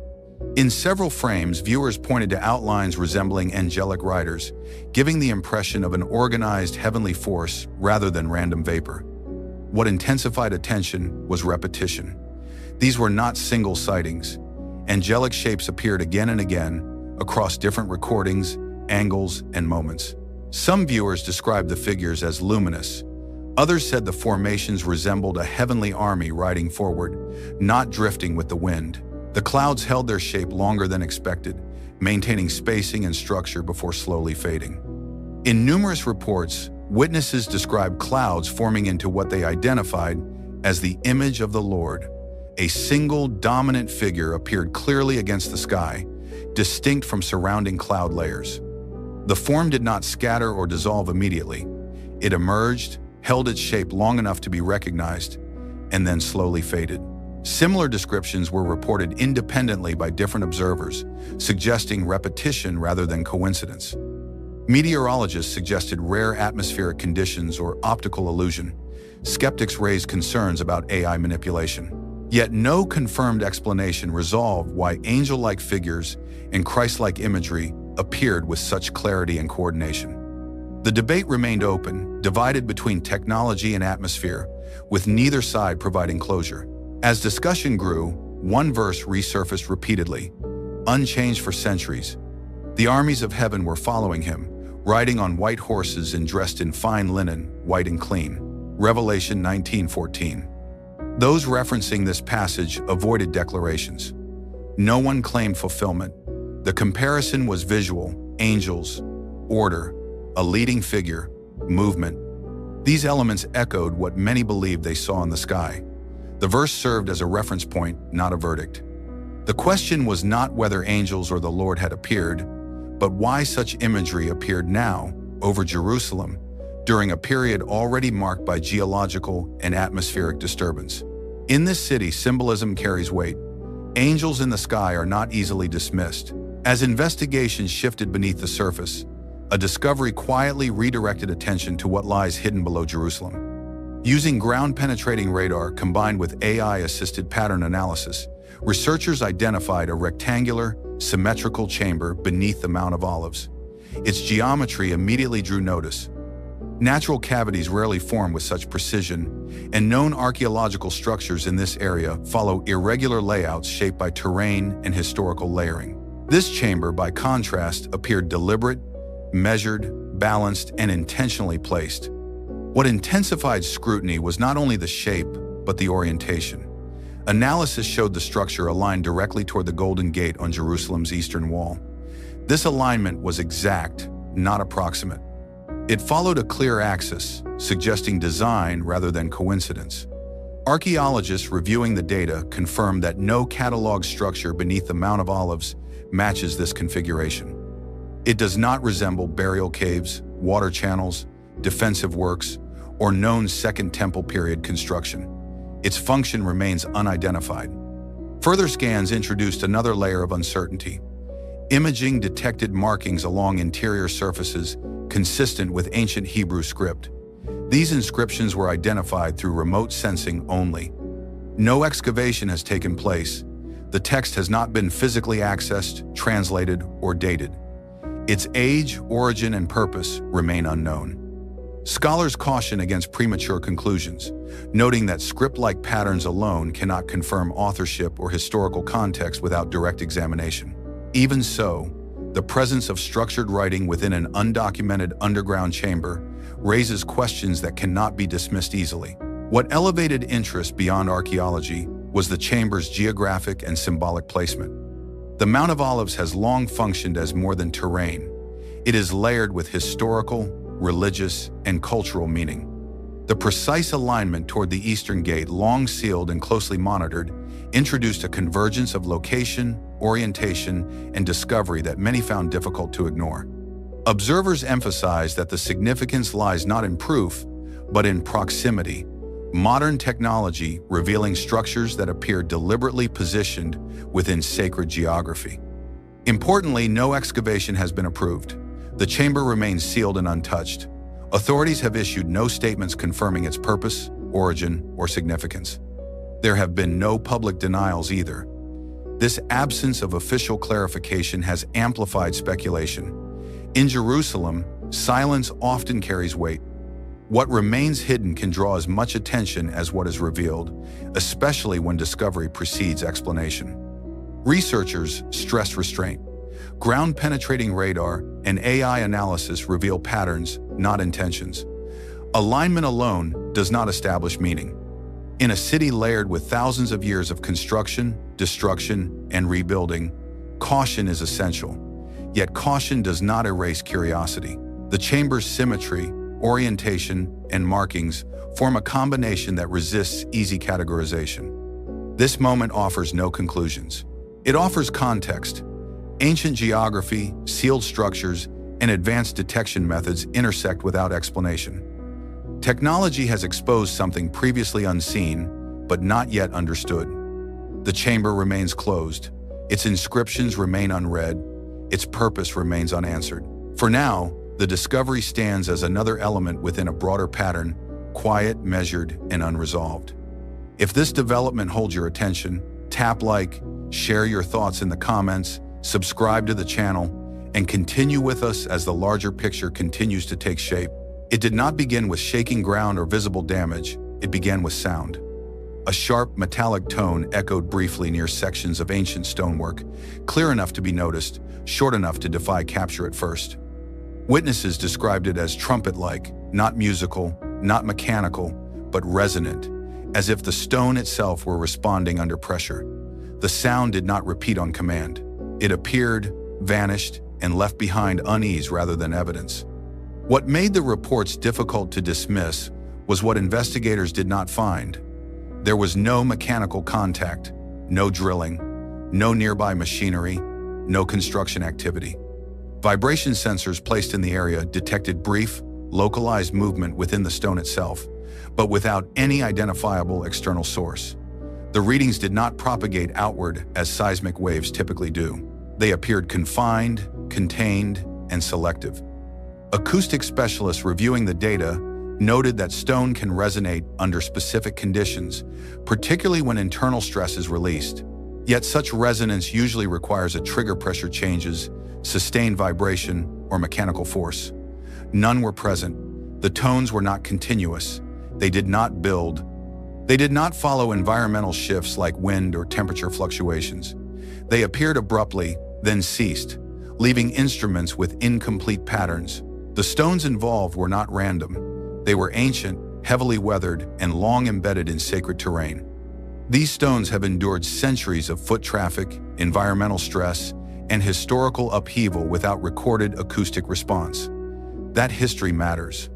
Speaker 1: In several frames, viewers pointed to outlines resembling angelic riders, giving the impression of an organized heavenly force rather than random vapor. What intensified attention was repetition. These were not single sightings. Angelic shapes appeared again and again, across different recordings, angles, and moments. Some viewers described the figures as luminous. Others said the formations resembled a heavenly army riding forward, not drifting with the wind. The clouds held their shape longer than expected, maintaining spacing and structure before slowly fading. In numerous reports, witnesses described clouds forming into what they identified as the image of the Lord. A single dominant figure appeared clearly against the sky, distinct from surrounding cloud layers. The form did not scatter or dissolve immediately. It emerged, held its shape long enough to be recognized, and then slowly faded. Similar descriptions were reported independently by different observers, suggesting repetition rather than coincidence. Meteorologists suggested rare atmospheric conditions or optical illusion. Skeptics raised concerns about AI manipulation. Yet no confirmed explanation resolved why angel-like figures and Christ-like imagery appeared with such clarity and coordination. The debate remained open, divided between technology and atmosphere, with neither side providing closure. As discussion grew, one verse resurfaced repeatedly, unchanged for centuries. The armies of heaven were following him, riding on white horses and dressed in fine linen, white and clean. Revelation 19:14. Those referencing this passage avoided declarations. No one claimed fulfillment. The comparison was visual: angels, order, a leading figure, movement. These elements echoed what many believed they saw in the sky. The verse served as a reference point, not a verdict. The question was not whether angels or the Lord had appeared, but why such imagery appeared now, over Jerusalem, during a period already marked by geological and atmospheric disturbance. In this city, symbolism carries weight. Angels in the sky are not easily dismissed. As investigations shifted beneath the surface, a discovery quietly redirected attention to what lies hidden below Jerusalem. Using ground-penetrating radar combined with AI-assisted pattern analysis, researchers identified a rectangular, symmetrical chamber beneath the Mount of Olives. Its geometry immediately drew notice. Natural cavities rarely form with such precision, and known archaeological structures in this area follow irregular layouts shaped by terrain and historical layering. This chamber, by contrast, appeared deliberate, measured, balanced, and intentionally placed. What intensified scrutiny was not only the shape, but the orientation. Analysis showed the structure aligned directly toward the Golden Gate on Jerusalem's eastern wall. This alignment was exact, not approximate. It followed a clear axis, suggesting design rather than coincidence. Archaeologists reviewing the data confirmed that no cataloged structure beneath the Mount of Olives matches this configuration. It does not resemble burial caves, water channels, defensive works, or known Second Temple period construction. Its function remains unidentified. Further scans introduced another layer of uncertainty. Imaging detected markings along interior surfaces consistent with ancient Hebrew script. These inscriptions were identified through remote sensing only. No excavation has taken place. The text has not been physically accessed, translated, or dated. Its age, origin, and purpose remain unknown. Scholars caution against premature conclusions, noting that script-like patterns alone cannot confirm authorship or historical context without direct examination. Even so, the presence of structured writing within an undocumented underground chamber raises questions that cannot be dismissed easily. What elevated interest beyond archaeology was the chamber's geographic and symbolic placement. The Mount of Olives has long functioned as more than terrain. It is layered with historical, religious, and cultural meaning. The precise alignment toward the eastern gate, long sealed and closely monitored, introduced a convergence of location, orientation, and discovery that many found difficult to ignore. Observers emphasize that the significance lies not in proof, but in proximity. Modern technology revealing structures that appear deliberately positioned within sacred geography. Importantly, no excavation has been approved. The chamber remains sealed and untouched. Authorities have issued no statements confirming its purpose, origin, or significance. There have been no public denials either. This absence of official clarification has amplified speculation. In Jerusalem, silence often carries weight. What remains hidden can draw as much attention as what is revealed, especially when discovery precedes explanation. Researchers stress restraint. Ground-penetrating radar and AI analysis reveal patterns, not intentions. Alignment alone does not establish meaning. In a city layered with thousands of years of construction, destruction, and rebuilding, caution is essential. Yet caution does not erase curiosity. The chamber's symmetry, orientation, and markings form a combination that resists easy categorization. This moment offers no conclusions. It offers context. Ancient geography, sealed structures, and advanced detection methods intersect without explanation. Technology has exposed something previously unseen, but not yet understood. The chamber remains closed. Its inscriptions remain unread. Its purpose remains unanswered. For now, the discovery stands as another element within a broader pattern, quiet, measured, and unresolved. If this development holds your attention, tap like, share your thoughts in the comments, subscribe to the channel, and continue with us as the larger picture continues to take shape. It did not begin with shaking ground or visible damage. It began with sound. A sharp, metallic tone echoed briefly near sections of ancient stonework, clear enough to be noticed, short enough to defy capture at first. Witnesses described it as trumpet-like, not musical, not mechanical, but resonant, as if the stone itself were responding under pressure. The sound did not repeat on command. It appeared, vanished, and left behind unease rather than evidence. What made the reports difficult to dismiss was what investigators did not find. There was no mechanical contact, no drilling, no nearby machinery, no construction activity. Vibration sensors placed in the area detected brief, localized movement within the stone itself, but without any identifiable external source. The readings did not propagate outward as seismic waves typically do. They appeared confined, contained, and selective. Acoustic specialists reviewing the data noted that stone can resonate under specific conditions, particularly when internal stress is released. Yet such resonance usually requires a trigger pressure changes, sustained vibration, or mechanical force. None were present. The tones were not continuous. They did not build. They did not follow environmental shifts like wind or temperature fluctuations. They appeared abruptly, then ceased, leaving instruments with incomplete patterns. The stones involved were not random. They were ancient, heavily weathered, and long embedded in sacred terrain. These stones have endured centuries of foot traffic, environmental stress, and historical upheaval without recorded acoustic response. That history matters.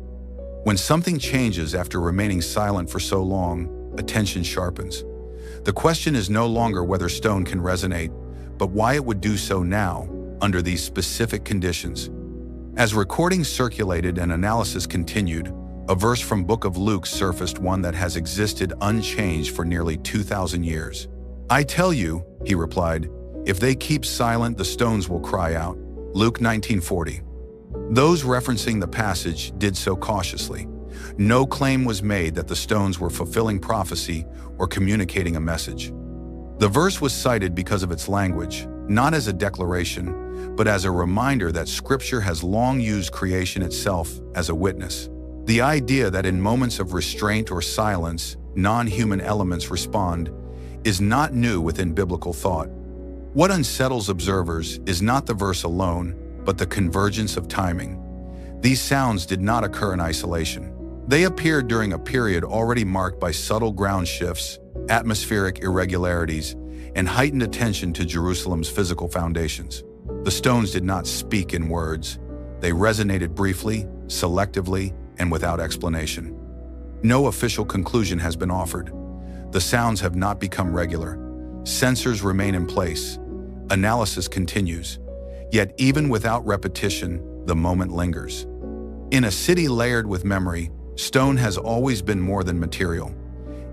Speaker 1: When something changes after remaining silent for so long, attention sharpens. The question is no longer whether stone can resonate, but why it would do so now, under these specific conditions. As recordings circulated and analysis continued, A verse from Book of Luke surfaced, one that has existed unchanged for nearly 2,000 years. "I tell you," he replied, "if they keep silent, the stones will cry out." Luke 19:40. Those referencing the passage did so cautiously. No claim was made that the stones were fulfilling prophecy or communicating a message. The verse was cited because of its language, not as a declaration, but as a reminder that Scripture has long used creation itself as a witness. The idea that in moments of restraint or silence, non-human elements respond is not new within biblical thought. What unsettles observers is not the verse alone, but the convergence of timing. These sounds did not occur in isolation. They appeared during a period already marked by subtle ground shifts, atmospheric irregularities, and heightened attention to Jerusalem's physical foundations. The stones did not speak in words. They resonated briefly, selectively, and without explanation. No official conclusion has been offered. The sounds have not become regular. Sensors remain in place. Analysis continues. Yet even without repetition, the moment lingers. In a city layered with memory, stone has always been more than material.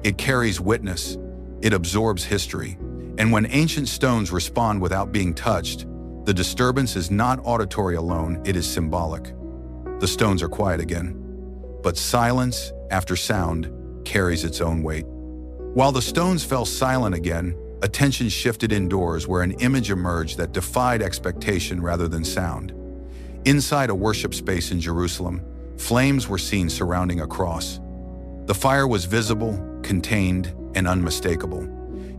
Speaker 1: It carries witness. It absorbs history. And when ancient stones respond without being touched, the disturbance is not auditory alone, it is symbolic. The stones are quiet again. But silence, after sound, carries its own weight. While the stones fell silent again, attention shifted indoors where an image emerged that defied expectation rather than sound. Inside a worship space in Jerusalem, flames were seen surrounding a cross. The fire was visible, contained, and unmistakable.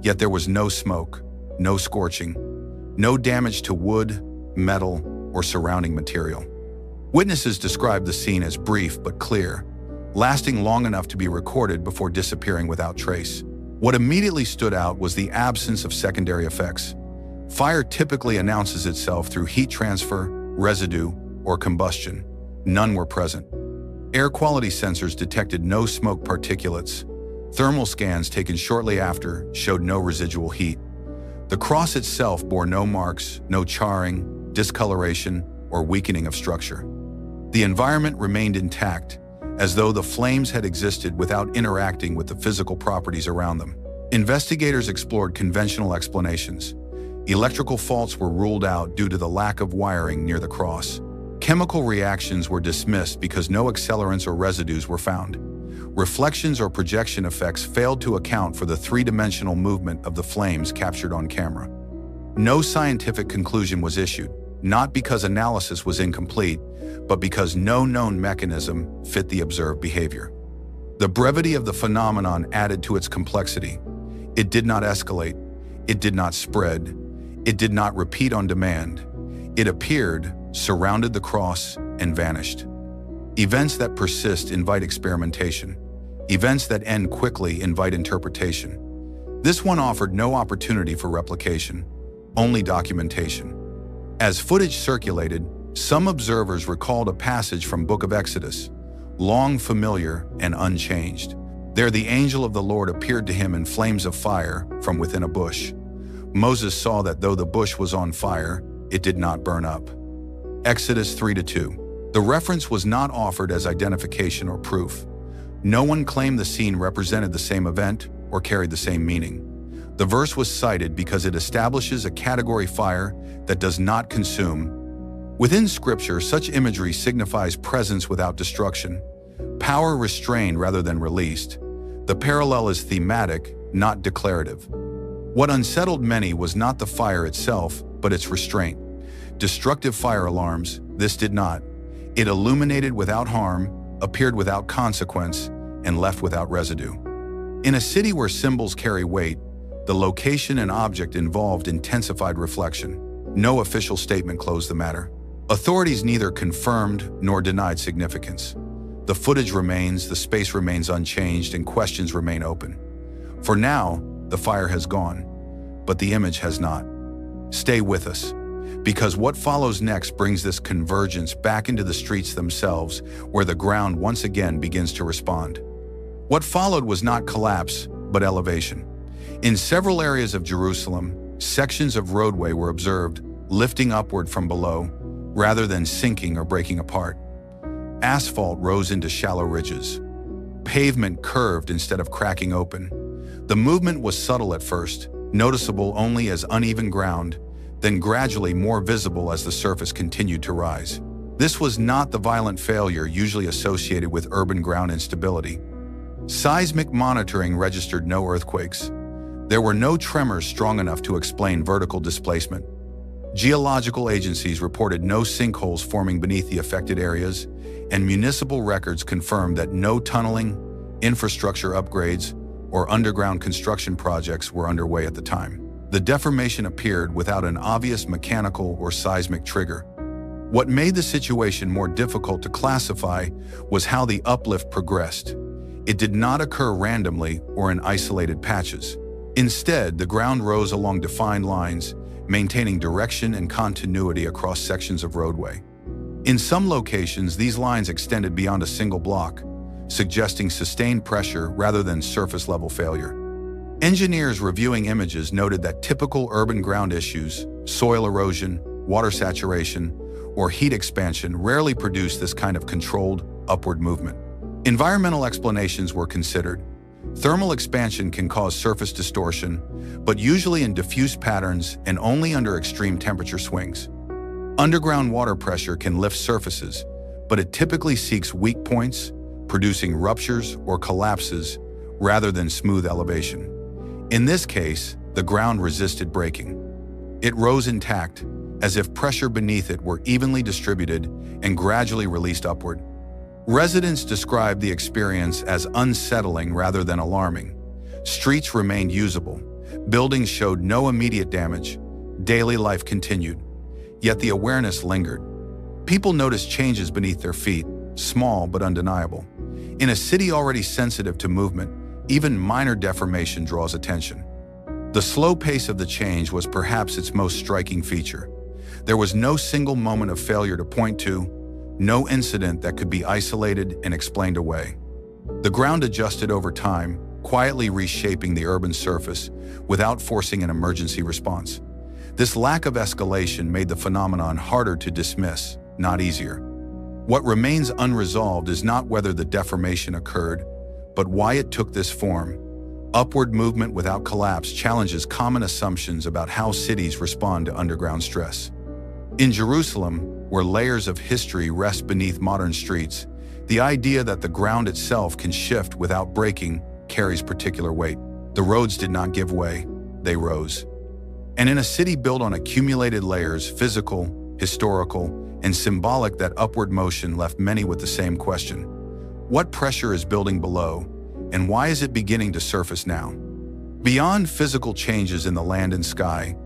Speaker 1: Yet there was no smoke, no scorching, no damage to wood, metal, or surrounding material. Witnesses described the scene as brief but clear, lasting long enough to be recorded before disappearing without trace. What immediately stood out was the absence of secondary effects. Fire typically announces itself through heat transfer, residue, or combustion. None were present. Air quality sensors detected no smoke particulates. Thermal scans taken shortly after showed no residual heat. The cross itself bore no marks, no charring, discoloration, or weakening of structure. The environment remained intact, as though the flames had existed without interacting with the physical properties around them. Investigators explored conventional explanations. Electrical faults were ruled out due to the lack of wiring near the cross. Chemical reactions were dismissed because no accelerants or residues were found. Reflections or projection effects failed to account for the three-dimensional movement of the flames captured on camera. No scientific conclusion was issued, not because analysis was incomplete, but because no known mechanism fit the observed behavior. The brevity of the phenomenon added to its complexity. It did not escalate. It did not spread. It did not repeat on demand. It appeared, surrounded the cross, and vanished. Events that persist invite experimentation. Events that end quickly invite interpretation. This one offered no opportunity for replication, only documentation. As footage circulated, some observers recalled a passage from Book of Exodus, long familiar and unchanged. There the angel of the Lord appeared to him in flames of fire from within a bush. Moses saw that though the bush was on fire, it did not burn up. Exodus 3-2. The reference was not offered as identification or proof. No one claimed the scene represented the same event or carried the same meaning. The verse was cited because it establishes a category fire that does not consume. Within Scripture, such imagery signifies presence without destruction, power restrained rather than released. The parallel is thematic, not declarative. What unsettled many was not the fire itself, but its restraint. Destructive fire alarms, this did not. It illuminated without harm, appeared without consequence, and left without residue. In a city where symbols carry weight, the location and object involved intensified reflection. No official statement closed the matter. Authorities neither confirmed nor denied significance. The footage remains, the space remains unchanged, and questions remain open. For now, the fire has gone, but the image has not. Stay with us, because what follows next brings this convergence back into the streets themselves, where the ground once again begins to respond. What followed was not collapse, but elevation. In several areas of Jerusalem, sections of roadway were observed, lifting upward from below, rather than sinking or breaking apart. Asphalt rose into shallow ridges. Pavement curved instead of cracking open. The movement was subtle at first, noticeable only as uneven ground, then gradually more visible as the surface continued to rise. This was not the violent failure usually associated with urban ground instability. Seismic monitoring registered no earthquakes. There were no tremors strong enough to explain vertical displacement. Geological agencies reported no sinkholes forming beneath the affected areas, and municipal records confirmed that no tunneling, infrastructure upgrades, or underground construction projects were underway at the time. The deformation appeared without an obvious mechanical or seismic trigger. What made the situation more difficult to classify was how the uplift progressed. It did not occur randomly or in isolated patches. Instead, the ground rose along defined lines, maintaining direction and continuity across sections of roadway. In some locations, these lines extended beyond a single block, suggesting sustained pressure rather than surface-level failure. Engineers reviewing images noted that typical urban ground issues, soil erosion, water saturation, or heat expansion rarely produce this kind of controlled, upward movement. Environmental explanations were considered. Thermal expansion can cause surface distortion, but usually in diffuse patterns and only under extreme temperature swings. Underground water pressure can lift surfaces, but it typically seeks weak points, producing ruptures or collapses rather than smooth elevation. In this case, the ground resisted breaking. It rose intact, as if pressure beneath it were evenly distributed and gradually released upward. Residents described the experience as unsettling rather than alarming. Streets remained usable. Buildings showed no immediate damage. Daily life continued. Yet the awareness lingered. People noticed changes beneath their feet, small but undeniable. In a city already sensitive to movement, even minor deformation draws attention. The slow pace of the change was perhaps its most striking feature. There was no single moment of failure to point to, no incident that could be isolated and explained away. The ground adjusted over time, quietly reshaping the urban surface without forcing an emergency response. This lack of escalation made the phenomenon harder to dismiss, not easier. What remains unresolved is not whether the deformation occurred, but why it took this form. Upward movement without collapse challenges common assumptions about how cities respond to underground stress. In Jerusalem, where layers of history rest beneath modern streets, the idea that the ground itself can shift without breaking carries particular weight. The roads did not give way, they rose. And in a city built on accumulated layers, physical, historical, and symbolic, that upward motion left many with the same question. What pressure is building below, and why is it beginning to surface now? Beyond physical changes in the land and sky,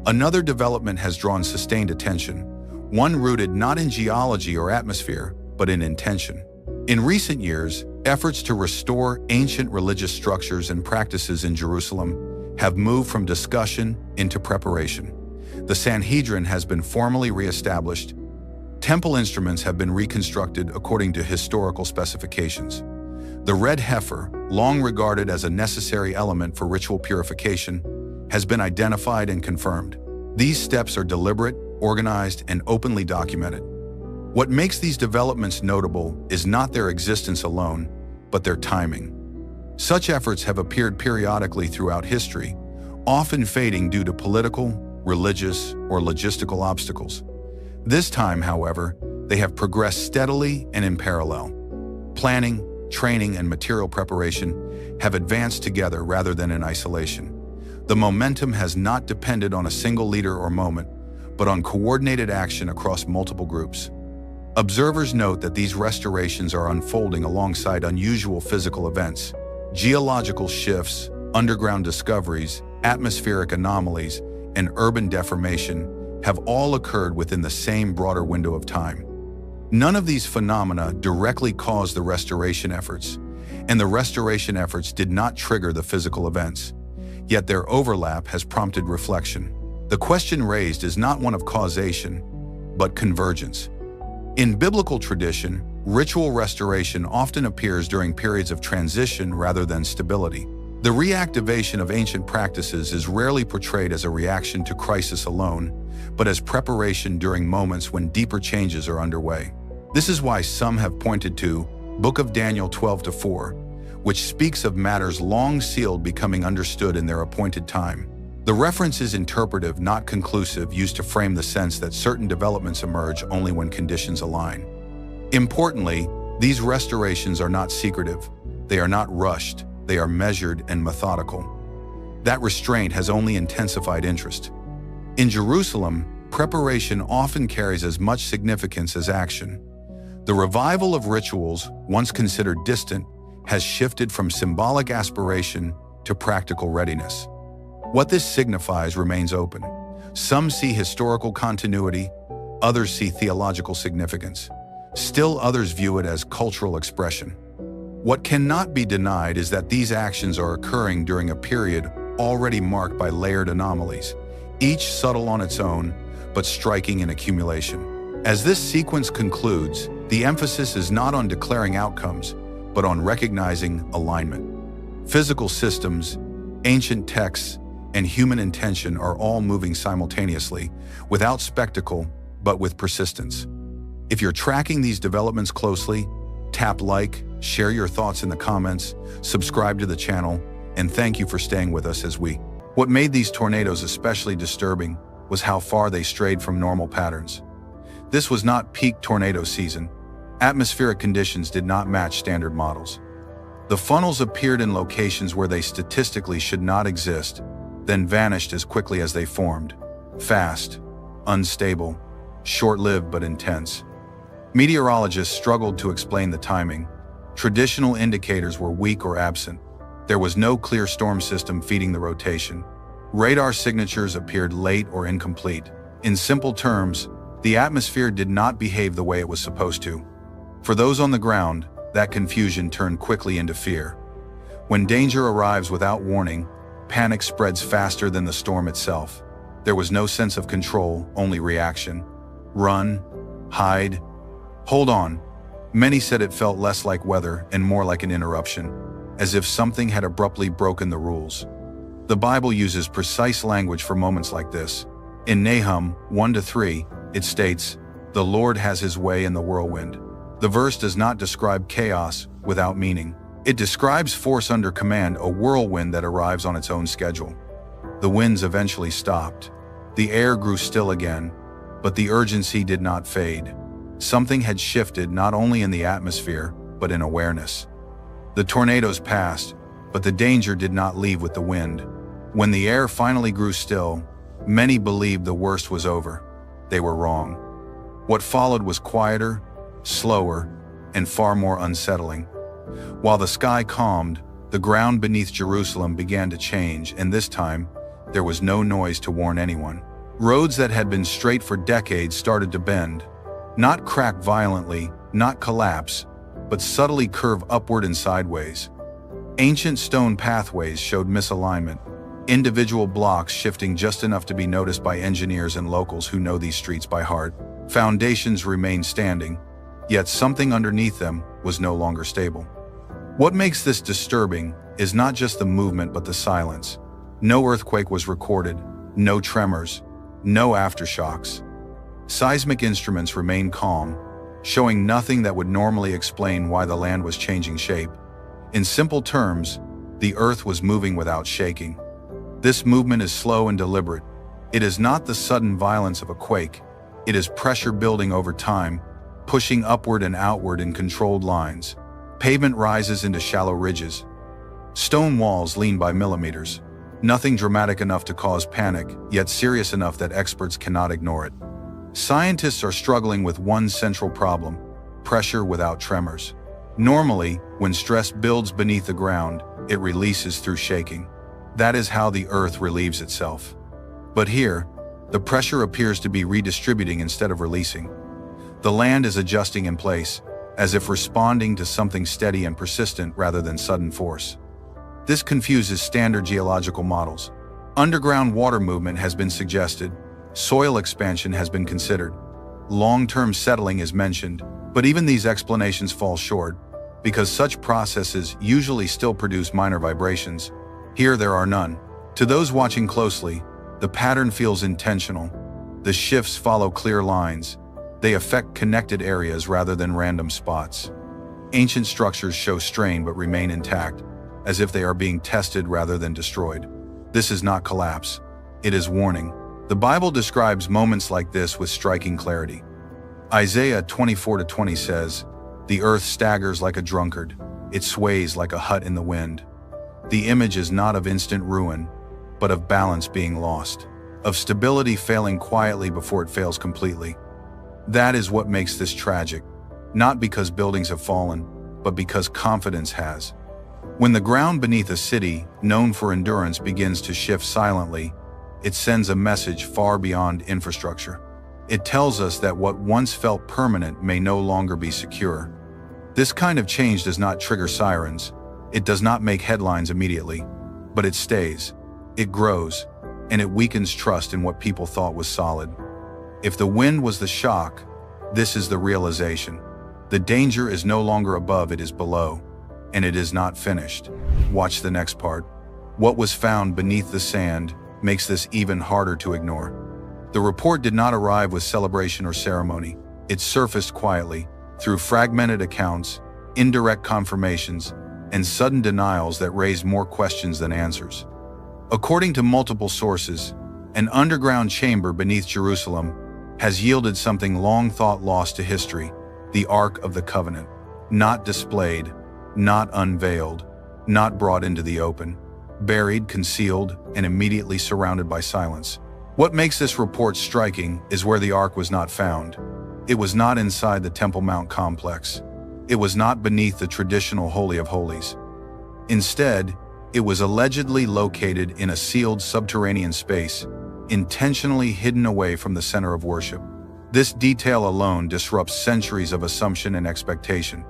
Speaker 1: another development has drawn sustained attention, one rooted not in geology or atmosphere, but in intention. In recent years, efforts to restore ancient religious structures and practices in Jerusalem have moved from discussion into preparation. The Sanhedrin has been formally reestablished. Temple instruments have been reconstructed according to historical specifications. The red heifer, long regarded as a necessary element for ritual purification, has been identified and confirmed. These steps are deliberate, organized, and openly documented. What makes these developments notable is not their existence alone, but their timing. Such efforts have appeared periodically throughout history, often fading due to political, religious, or logistical obstacles. This time, however, they have progressed steadily and in parallel. Planning, training, and material preparation have advanced together rather than in isolation. The momentum has not depended on a single leader or moment, but on coordinated action across multiple groups. Observers note that these restorations are unfolding alongside unusual physical events. Geological shifts, underground discoveries, atmospheric anomalies, and urban deformation have all occurred within the same broader window of time. None of these phenomena directly caused the restoration efforts, and the restoration efforts did not trigger the physical events. Yet their overlap has prompted reflection. The question raised is not one of causation, but convergence. In biblical tradition, ritual restoration often appears during periods of transition rather than stability. The reactivation of ancient practices is rarely portrayed as a reaction to crisis alone, but as preparation during moments when deeper changes are underway. This is why some have pointed to Book of Daniel 12-4, which speaks of matters long sealed becoming understood in their appointed time. The reference is interpretive, not conclusive, used to frame the sense that certain developments emerge only when conditions align. Importantly, these restorations are not secretive. They are not rushed. They are measured and methodical. That restraint has only intensified interest. In Jerusalem, preparation often carries as much significance as action. The revival of rituals, once considered distant, has shifted from symbolic aspiration to practical readiness. What this signifies remains open. Some see historical continuity, others see theological significance. Still others view it as cultural expression. What cannot be denied is that these actions are occurring during a period already marked by layered anomalies, each subtle on its own, but striking in accumulation. As this sequence concludes, the emphasis is not on declaring outcomes, but on recognizing alignment. Physical systems, ancient texts, and human intention are all moving simultaneously, without spectacle, but with persistence. If you're tracking these developments closely, tap like, share your thoughts in the comments, subscribe to the channel, and thank you for staying with us as we. What made these tornadoes especially disturbing was how far they strayed from normal patterns. This was not peak tornado season. Atmospheric conditions did not match standard models. The funnels appeared in locations where they statistically should not exist, then vanished as quickly as they formed. Fast, unstable, short-lived but intense. Meteorologists struggled to explain the timing. Traditional indicators were weak or absent. There was no clear storm system feeding the rotation. Radar signatures appeared late or incomplete. In simple terms, the atmosphere did not behave the way it was supposed to. For those on the ground, that confusion turned quickly into fear. When danger arrives without warning, panic spreads faster than the storm itself. There was no sense of control, only reaction. Run, hide, hold on. Many said it felt less like weather and more like an interruption, as if something had abruptly broken the rules. The Bible uses precise language for moments like this. In Nahum 1-3, it states, "The Lord has his way in the whirlwind." The verse does not describe chaos without meaning. It describes force under command, a whirlwind that arrives on its own schedule. The winds eventually stopped. The air grew still again, but the urgency did not fade. Something had shifted not only in the atmosphere, but in awareness. The tornadoes passed, but the danger did not leave with the wind. When the air finally grew still, many believed the worst was over. They were wrong. What followed was quieter, slower, and far more unsettling. While the sky calmed, the ground beneath Jerusalem began to change, and this time, there was no noise to warn anyone. Roads that had been straight for decades started to bend. Not crack violently, not collapse, but subtly curve upward and sideways. Ancient stone pathways showed misalignment, individual blocks shifting just enough to be noticed by engineers and locals who know these streets by heart. Foundations remained standing, yet something underneath them was no longer stable. What makes this disturbing is not just the movement but the silence. No earthquake was recorded, no tremors, no aftershocks. Seismic instruments remained calm, showing nothing that would normally explain why the land was changing shape. In simple terms, the earth was moving without shaking. This movement is slow and deliberate. It is not the sudden violence of a quake. It is pressure building over time, pushing upward and outward in controlled lines. Pavement rises into shallow ridges. Stone walls lean by millimeters. Nothing dramatic enough to cause panic, yet serious enough that experts cannot ignore it. Scientists are struggling with one central problem: pressure without tremors. Normally, when stress builds beneath the ground, it releases through shaking. That is how the earth relieves itself. But here, the pressure appears to be redistributing instead of releasing. The land is adjusting in place, as if responding to something steady and persistent rather than sudden force. This confuses standard geological models. Underground water movement has been suggested, soil expansion has been considered, long-term settling is mentioned, but even these explanations fall short, because such processes usually still produce minor vibrations. Here there are none. To those watching closely, the pattern feels intentional. The shifts follow clear lines. They affect connected areas rather than random spots. Ancient structures show strain but remain intact, as if they are being tested rather than destroyed. This is not collapse. It is warning. The Bible describes moments like this with striking clarity. Isaiah 24:20 says, "The earth staggers like a drunkard. It sways like a hut in the wind." The image is not of instant ruin, but of balance being lost, of stability failing quietly before it fails completely. That is what makes this tragic, not because buildings have fallen, but because confidence has. When the ground beneath a city, known for endurance, begins to shift silently, it sends a message far beyond infrastructure. It tells us that what once felt permanent may no longer be secure. This kind of change does not trigger sirens. It does not make headlines immediately, but it stays, it grows, and it weakens trust in what people thought was solid. If the wind was the shock, this is the realization. The danger is no longer above, it is below, and it is not finished. Watch the next part. What was found beneath the sand makes this even harder to ignore. The report did not arrive with celebration or ceremony. It surfaced quietly, through fragmented accounts, indirect confirmations, and sudden denials that raised more questions than answers. According to multiple sources, an underground chamber beneath Jerusalem has yielded something long thought lost to history: the Ark of the Covenant. Not displayed, not unveiled, not brought into the open. Buried, concealed, and immediately surrounded by silence. What makes this report striking is where the Ark was not found. It was not inside the Temple Mount complex. It was not beneath the traditional Holy of Holies. Instead, it was allegedly located in a sealed subterranean space, intentionally hidden away from the center of worship. This detail alone disrupts centuries of assumption and expectation.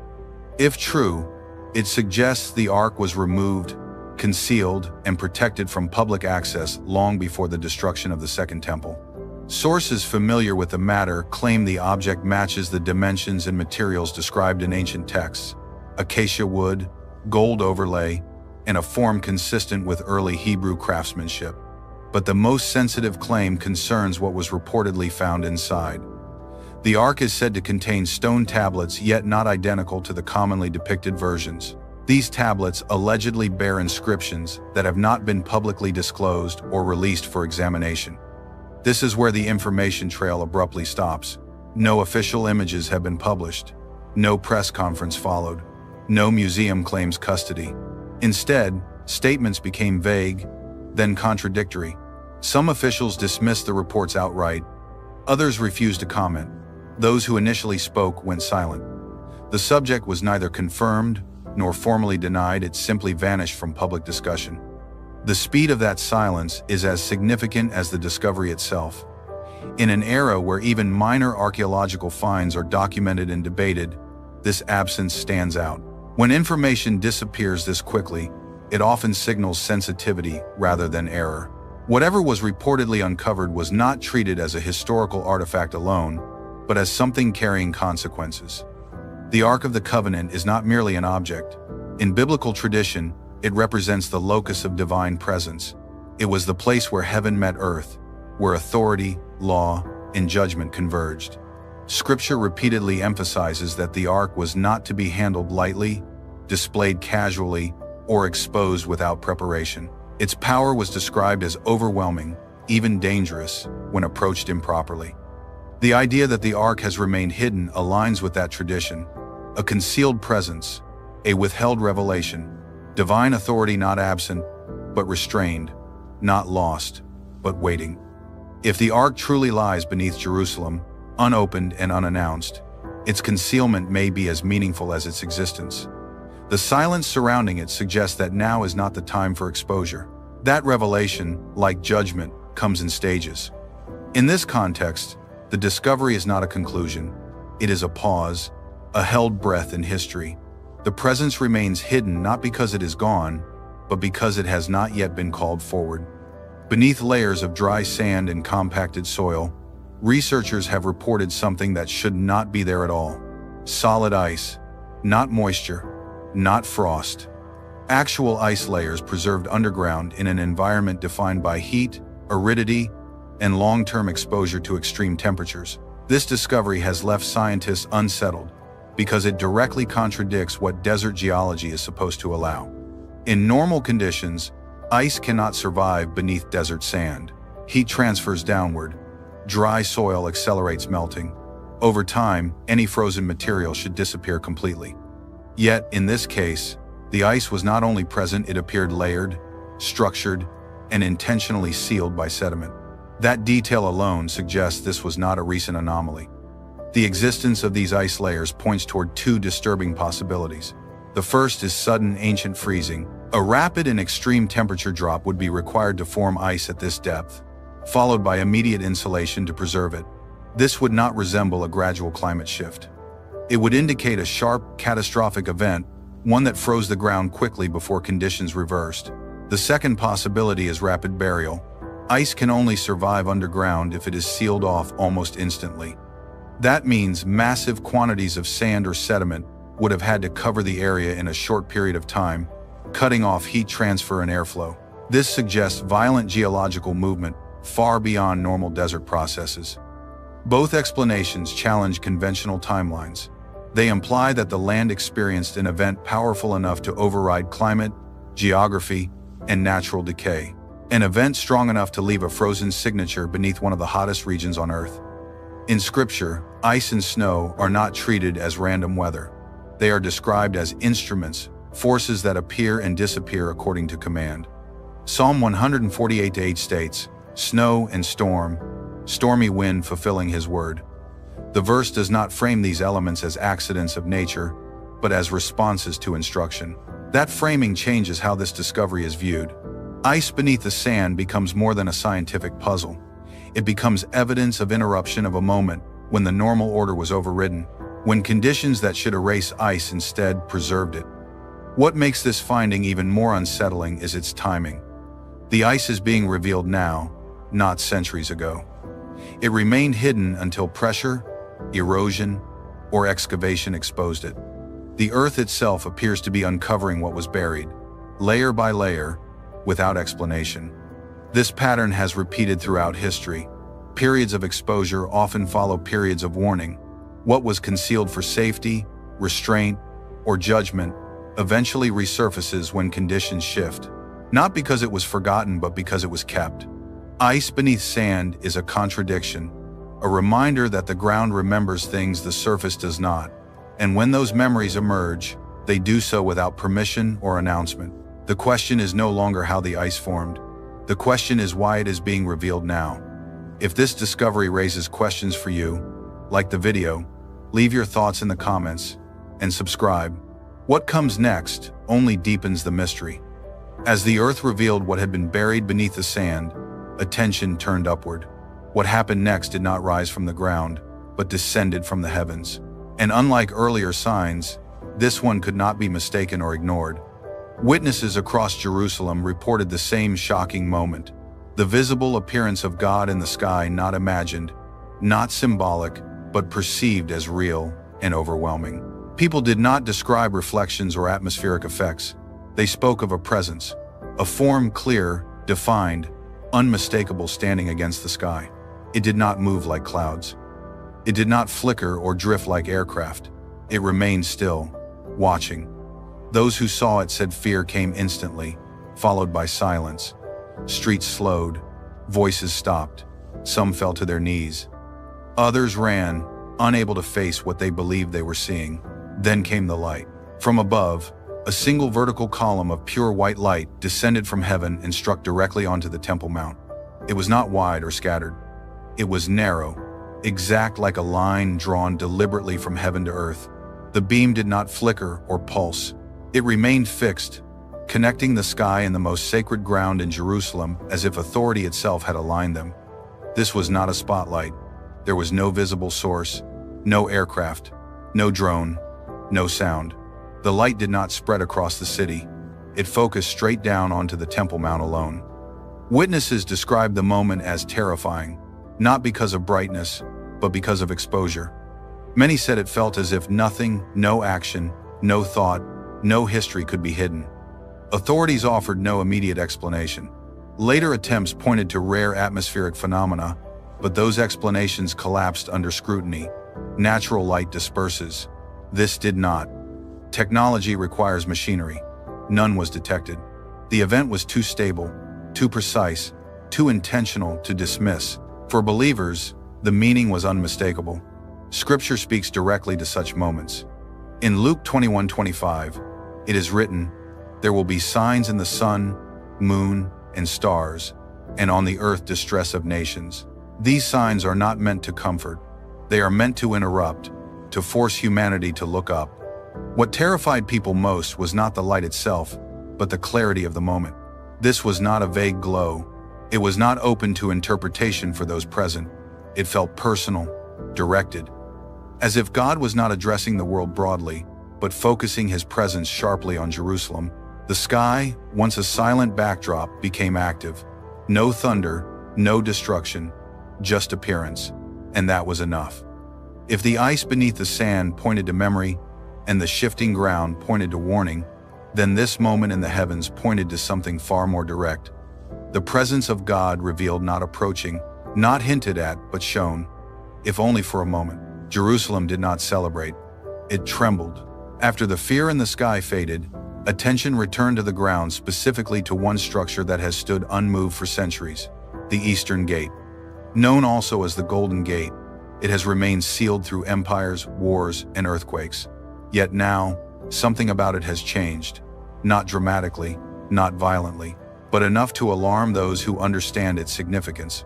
Speaker 1: If true, it suggests the Ark was removed, concealed, and protected from public access long before the destruction of the Second Temple. Sources familiar with the matter claim the object matches the dimensions and materials described in ancient texts: acacia wood, gold overlay, and a form consistent with early Hebrew craftsmanship. But the most sensitive claim concerns what was reportedly found inside. The Ark is said to contain stone tablets, yet not identical to the commonly depicted versions. These tablets allegedly bear inscriptions that have not been publicly disclosed or released for examination. This is where the information trail abruptly stops. No official images have been published. No press conference followed. No museum claims custody. Instead, statements became vague, then contradictory. Some officials dismissed the reports outright. Others refused to comment. Those who initially spoke went silent. The subject was neither confirmed nor formally denied, it simply vanished from public discussion. The speed of that silence is as significant as the discovery itself. In an era where even minor archaeological finds are documented and debated, this absence stands out. When information disappears this quickly, it often signals sensitivity rather than error. Whatever was reportedly uncovered was not treated as a historical artifact alone, but as something carrying consequences. The Ark of the Covenant is not merely an object. In biblical tradition, it represents the locus of divine presence. It was the place where heaven met earth, where authority, law, and judgment converged. Scripture repeatedly emphasizes that the Ark was not to be handled lightly, displayed casually, or exposed without preparation. Its power was described as overwhelming, even dangerous, when approached improperly. The idea that the Ark has remained hidden aligns with that tradition. A concealed presence, a withheld revelation, divine authority not absent, but restrained, not lost, but waiting. If the Ark truly lies beneath Jerusalem, unopened and unannounced, its concealment may be as meaningful as its existence. The silence surrounding it suggests that now is not the time for exposure. That revelation, like judgment, comes in stages. In this context, the discovery is not a conclusion. It is a pause, a held breath in history. The presence remains hidden not because it is gone, but because it has not yet been called forward. Beneath layers of dry sand and compacted soil, researchers have reported something that should not be there at all. Solid ice, not moisture, not frost. Actual ice layers preserved underground in an environment defined by heat, aridity, and long-term exposure to extreme temperatures. This discovery has left scientists unsettled because it directly contradicts what desert geology is supposed to allow. In normal conditions, ice cannot survive beneath desert sand. Heat transfers downward. Dry soil accelerates melting. Over time, any frozen material should disappear completely. Yet, in this case, the ice was not only present, it appeared layered, structured, and intentionally sealed by sediment. That detail alone suggests this was not a recent anomaly. The existence of these ice layers points toward two disturbing possibilities. The first is sudden ancient freezing. A rapid and extreme temperature drop would be required to form ice at this depth, followed by immediate insulation to preserve it. This would not resemble a gradual climate shift. It would indicate a sharp, catastrophic event, one that froze the ground quickly before conditions reversed. The second possibility is rapid burial. Ice can only survive underground if it is sealed off almost instantly. That means massive quantities of sand or sediment would have had to cover the area in a short period of time, cutting off heat transfer and airflow. This suggests violent geological movement far beyond normal desert processes. Both explanations challenge conventional timelines. They imply that the land experienced an event powerful enough to override climate, geography, and natural decay. An event strong enough to leave a frozen signature beneath one of the hottest regions on Earth. In Scripture, ice and snow are not treated as random weather. They are described as instruments, forces that appear and disappear according to command. Psalm 148:8 states, "Snow and storm, stormy wind fulfilling his word." The verse does not frame these elements as accidents of nature, but as responses to instruction. That framing changes how this discovery is viewed. Ice beneath the sand becomes more than a scientific puzzle. It becomes evidence of interruption of a moment when the normal order was overridden, when conditions that should erase ice instead preserved it. What makes this finding even more unsettling is its timing. The ice is being revealed now, not centuries ago. It remained hidden until pressure, erosion, or excavation exposed it. The Earth itself appears to be uncovering what was buried, layer by layer, without explanation. This pattern has repeated throughout history. Periods of exposure often follow periods of warning. What was concealed for safety, restraint, or judgment eventually resurfaces when conditions shift. Not because it was forgotten, but because it was kept. Ice beneath sand is a contradiction, a reminder that the ground remembers things the surface does not. And when those memories emerge, they do so without permission or announcement. The question is no longer how the ice formed. The question is why it is being revealed now. If this discovery raises questions for you, like the video, leave your thoughts in the comments, and subscribe. What comes next only deepens the mystery. As the Earth revealed what had been buried beneath the sand, attention turned upward. What happened next did not rise from the ground, but descended from the heavens. And unlike earlier signs, this one could not be mistaken or ignored. Witnesses across Jerusalem reported the same shocking moment. The visible appearance of God in the sky, not imagined, not symbolic, but perceived as real and overwhelming. People did not describe reflections or atmospheric effects. They spoke of a presence, a form clear, defined, unmistakable standing against the sky. It did not move like clouds. It did not flicker or drift like aircraft. It remained still, watching. Those who saw it said fear came instantly, followed by silence. Streets slowed, voices stopped. Some fell to their knees. Others ran, unable to face what they believed they were seeing. Then came the light. From above, a single vertical column of pure white light descended from heaven and struck directly onto the Temple Mount. It was not wide or scattered. It was narrow, exact like a line drawn deliberately from heaven to earth. The beam did not flicker or pulse. It remained fixed, connecting the sky and the most sacred ground in Jerusalem as if authority itself had aligned them. This was not a spotlight. There was no visible source, no aircraft, no drone, no sound. The light did not spread across the city. It focused straight down onto the Temple Mount alone. Witnesses described the moment as terrifying, not because of brightness, but because of exposure. Many said it felt as if nothing, no action, no thought, no history could be hidden. Authorities offered no immediate explanation. Later attempts pointed to rare atmospheric phenomena, but those explanations collapsed under scrutiny. Natural light disperses. This did not. Technology requires machinery. None was detected. The event was too stable, too precise, too intentional to dismiss. For believers, the meaning was unmistakable. Scripture speaks directly to such moments. In Luke 21:25, it is written, "There will be signs in the sun, moon, and stars, and on the earth distress of nations." These signs are not meant to comfort. They are meant to interrupt, to force humanity to look up. What terrified people most was not the light itself, but the clarity of the moment. This was not a vague glow. It was not open to interpretation for those present. It felt personal, directed. As if God was not addressing the world broadly, but focusing his presence sharply on Jerusalem. The sky, once a silent backdrop, became active. No thunder, no destruction, just appearance. And that was enough. If the ice beneath the sand pointed to memory, and the shifting ground pointed to warning, then this moment in the heavens pointed to something far more direct. The presence of God revealed, not approaching, not hinted at, but shown. If only for a moment. Jerusalem did not celebrate. It trembled. After the fear in the sky faded, attention returned to the ground, specifically to one structure that has stood unmoved for centuries: the Eastern Gate. Known also as the Golden Gate, it has remained sealed through empires, wars, and earthquakes. Yet now, something about it has changed. Not dramatically, not violently, but enough to alarm those who understand its significance.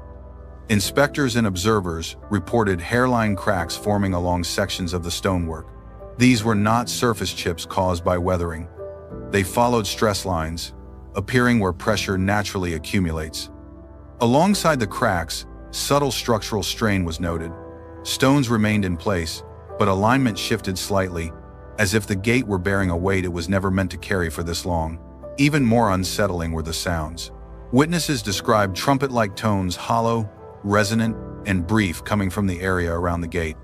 Speaker 1: Inspectors and observers reported hairline cracks forming along sections of the stonework. These were not surface chips caused by weathering. They followed stress lines, appearing where pressure naturally accumulates. Alongside the cracks, subtle structural strain was noted. Stones remained in place, but alignment shifted slightly, as if the gate were bearing a weight it was never meant to carry for this long. Even more unsettling were the sounds. Witnesses described trumpet-like tones, hollow, resonant, and brief, coming from the area around the gate.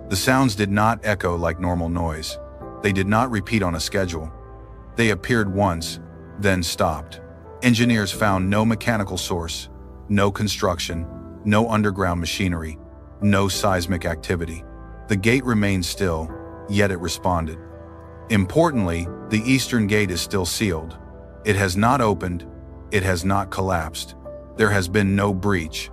Speaker 1: The sounds did not echo like normal noise. They did not repeat on a schedule. They appeared once, then stopped. Engineers found no mechanical source, no construction, no underground machinery, no seismic activity. The gate remained still, yet it responded. Importantly, the Eastern Gate is still sealed. It has not opened, it has not collapsed. There has been no breach.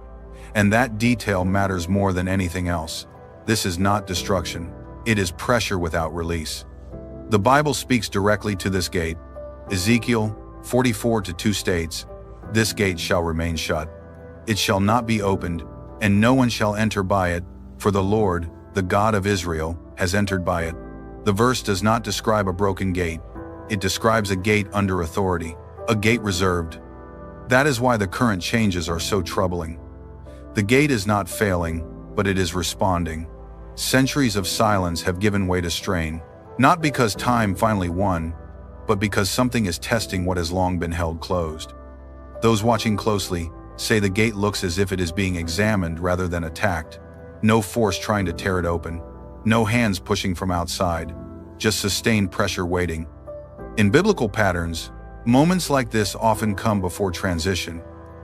Speaker 1: And that detail matters more than anything else. This is not destruction. It is pressure without release. The Bible speaks directly to this gate. Ezekiel 44:2 states, "This gate shall remain shut. It shall not be opened, and no one shall enter by it, for the Lord, the God of Israel, has entered by it." The verse does not describe a broken gate. It describes a gate under authority, a gate reserved. That is why the current changes are so troubling. The gate is not failing, but it is responding. Centuries of silence have given way to strain, not because time finally won, but because something is testing what has long been held closed. Those watching closely say the gate looks as if it is being examined rather than attacked. No force trying to tear it open, no hands pushing from outside, just sustained pressure waiting. In biblical patterns, moments like this often come before transition,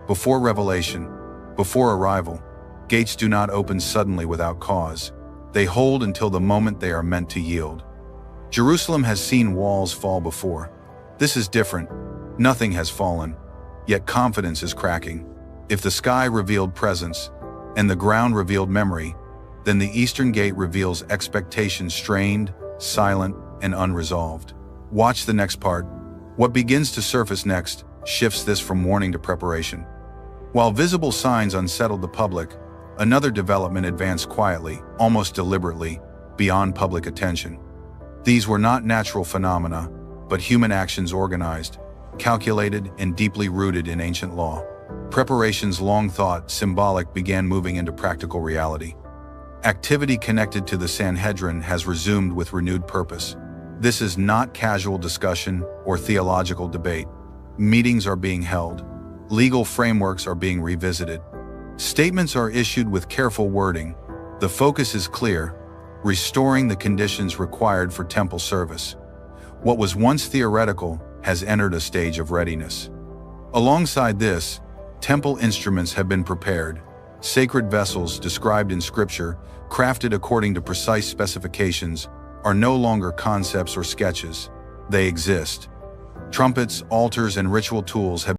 Speaker 1: before revelation, before arrival. Gates do not open suddenly without cause. They hold until the moment they are meant to yield. Jerusalem has seen walls fall before. This is different. Nothing has fallen, yet confidence is cracking. If the sky revealed presence, and the ground revealed memory, then the Eastern Gate reveals expectation, strained, silent, and unresolved. Watch the next part. What begins to surface next shifts this from warning to preparation. While visible signs unsettled the public, another development advanced quietly, almost deliberately, beyond public attention. These were not natural phenomena, but human actions organized, calculated, and deeply rooted in ancient law. Preparations long thought symbolic began moving into practical reality. Activity connected to the Sanhedrin has resumed with renewed purpose. This is not casual discussion or theological debate. Meetings are being held. Legal frameworks are being revisited. Statements are issued with careful wording. The focus is clear: restoring the conditions required for temple service. What was once theoretical has entered a stage of readiness. Alongside this, temple instruments have been prepared. Sacred vessels described in Scripture, crafted according to precise specifications, are no longer concepts or sketches. They exist. Trumpets, altars, and ritual tools have